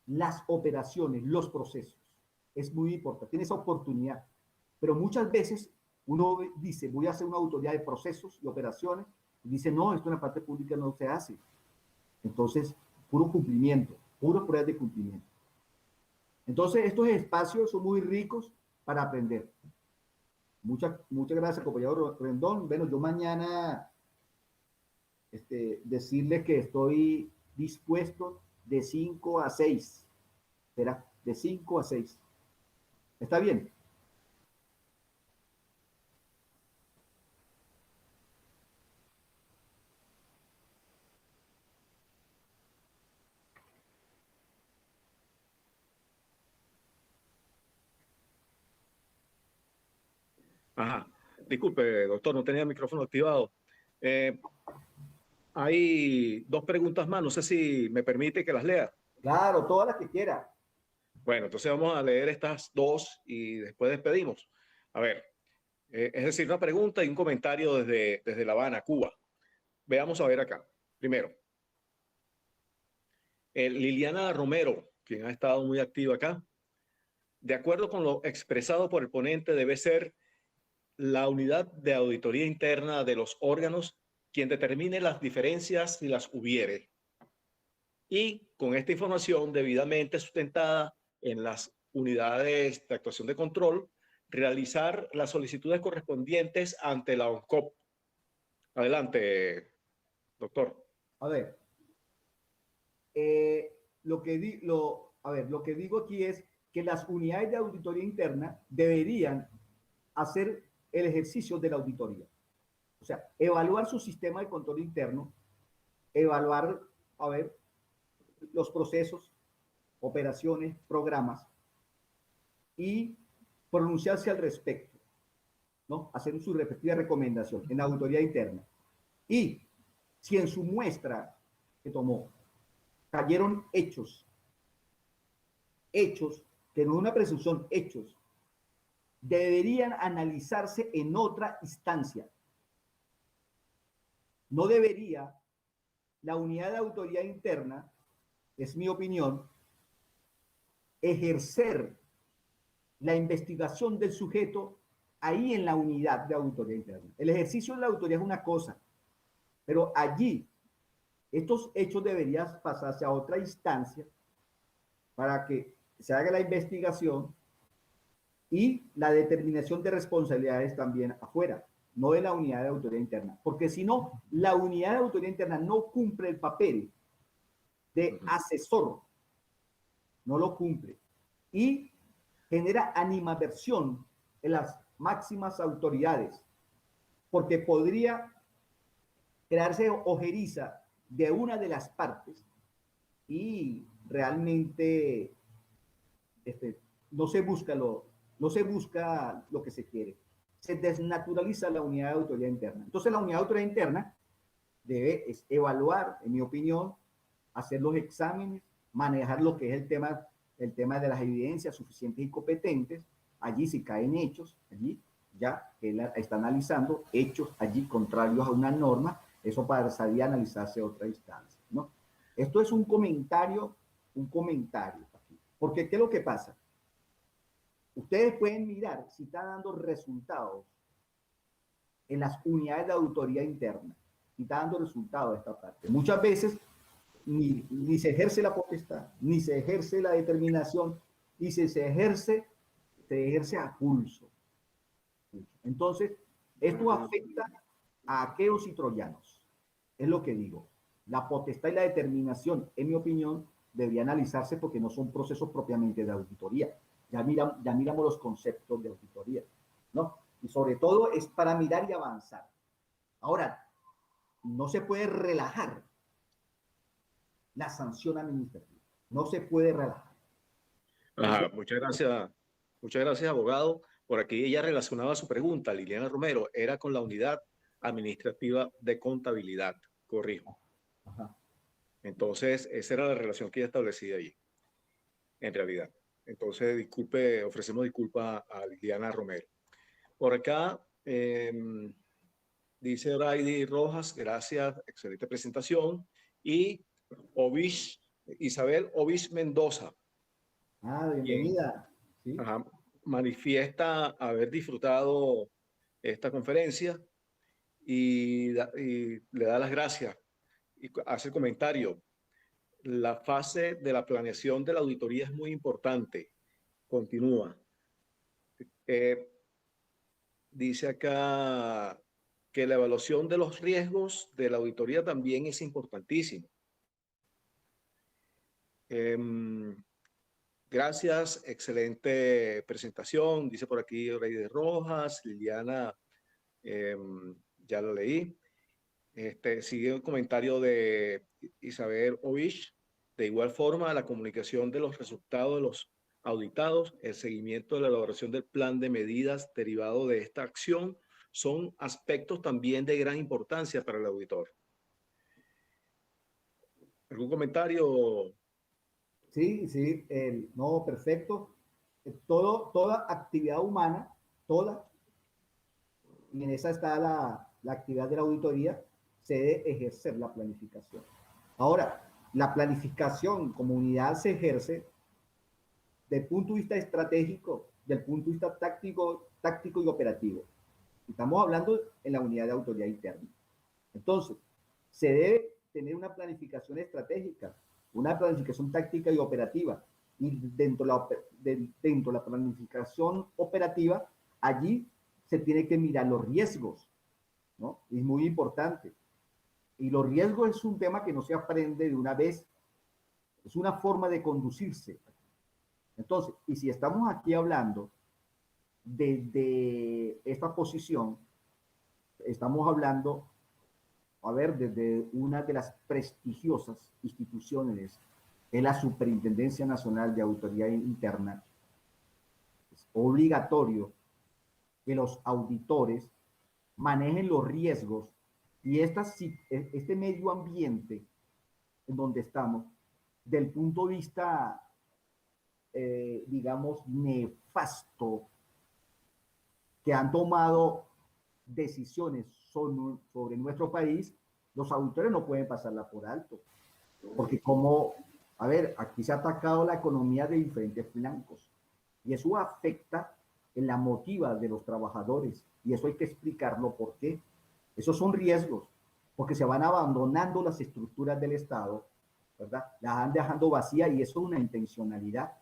[SPEAKER 2] las operaciones, los procesos. Es muy importante, tiene esa oportunidad. Pero muchas veces uno dice, voy a hacer una auditoría de procesos y operaciones, y dice, no, esto en la parte pública no se hace. Entonces, puro cumplimiento, puras pruebas de cumplimiento. Entonces, estos espacios son muy ricos para aprender. Muchas gracias, compañero Rendón. Bueno, yo mañana decirles que estoy dispuesto de 5 a 6. Será de 5 a 6. ¿Está bien?
[SPEAKER 1] Ajá. Disculpe, doctor, no tenía el micrófono activado. Hay dos preguntas más, no sé si me permite que las lea.
[SPEAKER 2] Claro, todas las que quiera.
[SPEAKER 1] Bueno, entonces vamos a leer estas dos y después despedimos. A ver, es decir, una pregunta y un comentario desde La Habana, Cuba. Veamos a ver acá. Primero, Liliana Romero, quien ha estado muy activa acá, de acuerdo con lo expresado por el ponente, debe ser la unidad de auditoría interna de los órganos quien determine las diferencias si las hubiere. Y con esta información debidamente sustentada en las unidades de actuación de control, realizar las solicitudes correspondientes ante la ONCOP. Adelante, doctor.
[SPEAKER 2] A ver, lo que digo aquí es que las unidades de auditoría interna deberían hacer el ejercicio de la auditoría. O sea, evaluar su sistema de control interno, evaluar, a ver, los procesos, operaciones, programas y pronunciarse al respecto, ¿no? Hacer su respectiva recomendación en la auditoría interna. Y si en su muestra que tomó cayeron hechos que no es una presunción, hechos, deberían analizarse en otra instancia. No debería la unidad de auditoría interna, es mi opinión, ejercer la investigación del sujeto ahí en la unidad de auditoría interna. El ejercicio de la auditoría es una cosa, pero allí estos hechos deberían pasarse a otra instancia para que se haga la investigación y la determinación de responsabilidades también afuera, no de la unidad de auditoría interna. Porque si no, la unidad de auditoría interna no cumple el papel de asesor, no lo cumple. Y genera animadversión en las máximas autoridades, porque podría crearse ojeriza de una de las partes y realmente no se busca lo que se quiere. Se desnaturaliza la unidad de auditoría interna. Entonces la unidad de auditoría interna debe evaluar, en mi opinión, hacer los exámenes, manejar lo que es el tema de las evidencias suficientes y competentes. Allí si caen hechos, allí ya él está analizando hechos allí contrarios a una norma, eso pasaría a analizarse a otra instancia, ¿no? Esto es un comentario, porque ¿qué es lo que pasa? Ustedes pueden mirar si está dando resultados en las unidades de auditoría interna, si está dando resultados de esta parte. Muchas veces ni se ejerce la potestad, ni se ejerce la determinación, y si se ejerce a pulso. Entonces, esto afecta a aqueos y troyanos. Es lo que digo. La potestad y la determinación, en mi opinión, debería analizarse porque no son procesos propiamente de auditoría. Ya miramos los conceptos de auditoría, ¿no? Y sobre todo es para mirar y avanzar. Ahora, no se puede relajar la sanción administrativa. No se puede relajar.
[SPEAKER 1] Ajá, muchas gracias, abogado. Por aquí ella relacionaba su pregunta, Liliana Romero, era con la unidad administrativa de contabilidad, corrijo.
[SPEAKER 2] Ajá.
[SPEAKER 1] Entonces, esa era la relación que ella establecía allí, en realidad. Entonces, disculpe, ofrecemos disculpas a Liliana Romero. Por acá, dice Brady Rojas, gracias, excelente presentación. Y Isabel Ovish Mendoza, quien
[SPEAKER 2] Bienvenida. ¿Sí?
[SPEAKER 1] manifiesta haber disfrutado esta conferencia y le da las gracias y hace el comentario. La fase de la planeación de la auditoría es muy importante. Continúa. Dice acá que la evaluación de los riesgos de la auditoría también es importantísimo. Gracias, excelente presentación. Dice por aquí Rey de Rojas, Liliana, ya lo leí. Sigue el comentario de Isabel Ovich. De igual forma, la comunicación de los resultados de los auditados, el seguimiento de la elaboración del plan de medidas derivado de esta acción son aspectos también de gran importancia para el auditor. ¿Algún comentario?
[SPEAKER 2] Sí, no, perfecto. Toda actividad humana, y en esa está la actividad de la auditoría, se debe ejercer la planificación. Ahora, la planificación como unidad se ejerce del punto de vista estratégico, del punto de vista táctico y operativo. Estamos hablando en la unidad de autoridad interna. Entonces, se debe tener una planificación estratégica, una planificación táctica y operativa. Y dentro de la planificación operativa, allí se tiene que mirar los riesgos, ¿no? Es muy importante. Y los riesgos es un tema que no se aprende de una vez, es una forma de conducirse. Entonces, y si estamos aquí hablando de esta posición, estamos hablando, a ver, desde una de las prestigiosas instituciones, es la Superintendencia Nacional de Auditoría Interna. Es obligatorio que los auditores manejen los riesgos y este medio ambiente en donde estamos, del punto de vista, digamos, nefasto, que han tomado decisiones sobre nuestro país, los auditores no pueden pasarla por alto. Porque como, a ver, aquí se ha atacado la economía de diferentes flancos y eso afecta en la motiva de los trabajadores y eso hay que explicarlo por qué. Esos son riesgos, porque se van abandonando las estructuras del Estado, ¿verdad? Las van dejando vacías y eso es una intencionalidad.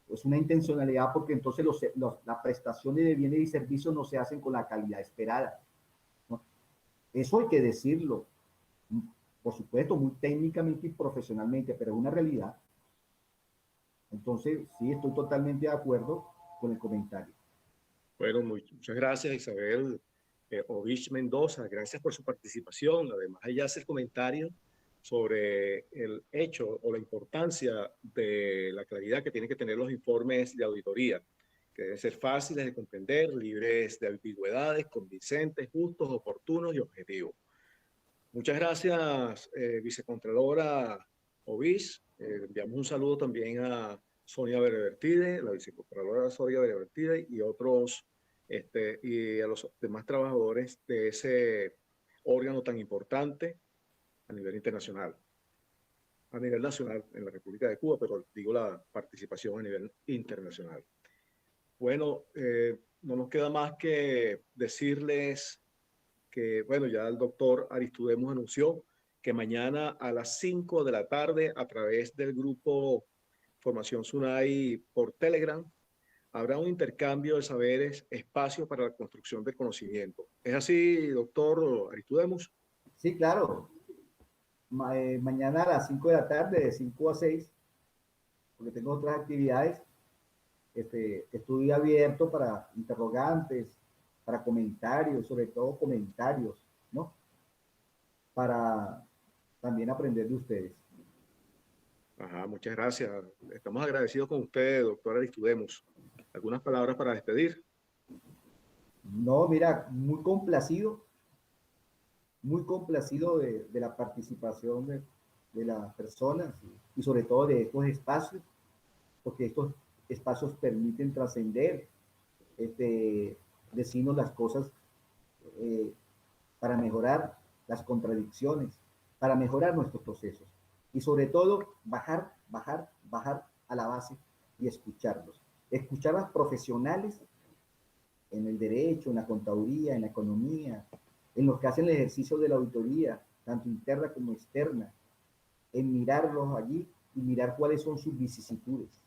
[SPEAKER 2] Es una intencionalidad porque entonces las prestaciones de bienes y servicios no se hacen con la calidad esperada, ¿no? Eso hay que decirlo, por supuesto, muy técnicamente y profesionalmente, pero es una realidad. Entonces, sí, estoy totalmente de acuerdo con el comentario.
[SPEAKER 1] Bueno, muchas gracias, Isabel Ovich Mendoza. Gracias por su participación. Además, ella hace el comentario sobre el hecho o la importancia de la claridad que tienen que tener los informes de auditoría, que deben ser fáciles de comprender, libres de ambigüedades, convincentes, justos, oportunos y objetivos. Muchas gracias, vicecontralora Ovis. Enviamos un saludo también a Sonia Berevertide, la vicecontralora Sonia Berevertide y otros, y a los demás trabajadores de ese órgano tan importante a nivel internacional, a nivel nacional en la República de Cuba, pero digo la participación a nivel internacional. Bueno, no nos queda más que decirles que, bueno, ya el doctor Aristudemos anunció que mañana a las 5 de la tarde, a través del grupo Formación SUNAI por Telegram, habrá un intercambio de saberes, espacio para la construcción del conocimiento. ¿Es así, doctor Aristudemos?
[SPEAKER 2] Sí, claro. Mañana a las 5 de la tarde, de 5 a 6, porque tengo otras actividades, estoy abierto para interrogantes, para comentarios, sobre todo comentarios, ¿no? Para también aprender de ustedes.
[SPEAKER 1] Ajá, muchas gracias. Estamos agradecidos con usted, doctor Aristudemos. ¿Algunas palabras para despedir?
[SPEAKER 2] No, mira, muy complacido de la participación de las personas y sobre todo de estos espacios, porque estos espacios permiten trascender, decirnos las cosas eh, para mejorar las contradicciones, para mejorar nuestros procesos y sobre todo bajar a la base y escucharlos. Escuchar a los profesionales en el derecho, en la contaduría, en la economía, en los que hacen el ejercicio de la auditoría, tanto interna como externa, en mirarlos allí y mirar cuáles son sus vicisitudes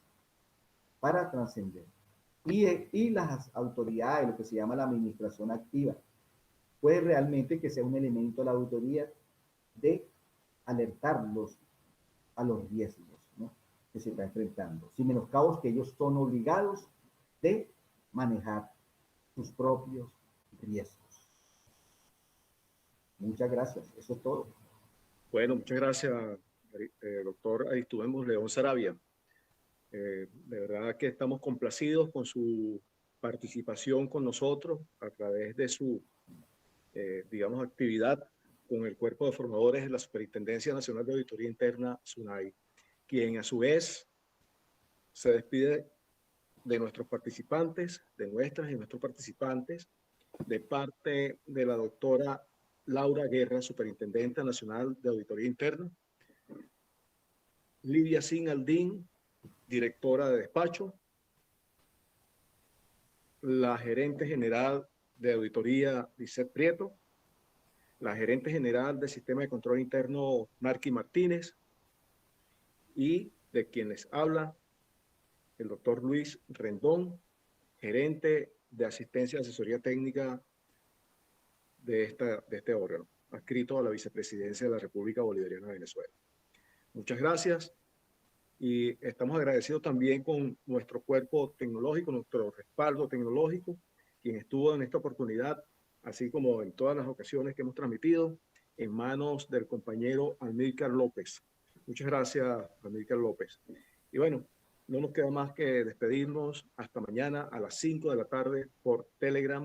[SPEAKER 2] para trascender. Y las autoridades, lo que se llama la administración activa, puede realmente que sea un elemento de la auditoría de alertarlos a los riesgos, ¿no?, que se está enfrentando, sin menoscabos que ellos son obligados de manejar sus propios riesgos. Muchas gracias, eso es todo.
[SPEAKER 1] Bueno, muchas gracias, doctor Aristudemos León Saravia. De verdad que estamos complacidos con su participación con nosotros a través de su, digamos, actividad con el Cuerpo de Formadores de la Superintendencia Nacional de Auditoría Interna, SUNAI, quien a su vez se despide de nuestros participantes, de nuestras y nuestros participantes, de parte de la doctora Laura Guerra, Superintendente Nacional de Auditoría Interna, Lidia Sin Aldín, directora de despacho, la gerente general de auditoría, Lisette Prieto, la gerente general del Sistema de Control Interno, Marky Martínez, y de quien les habla, el doctor Luis Rendón, gerente de asistencia y asesoría técnica de este órgano, adscrito a la vicepresidencia de la República Bolivariana de Venezuela. Muchas gracias y estamos agradecidos también con nuestro cuerpo tecnológico, nuestro respaldo tecnológico, quien estuvo en esta oportunidad, así como en todas las ocasiones que hemos transmitido, en manos del compañero Amílcar López. Muchas gracias, Amílcar López. Y bueno, no nos queda más que despedirnos hasta mañana a las 5 de la tarde por Telegram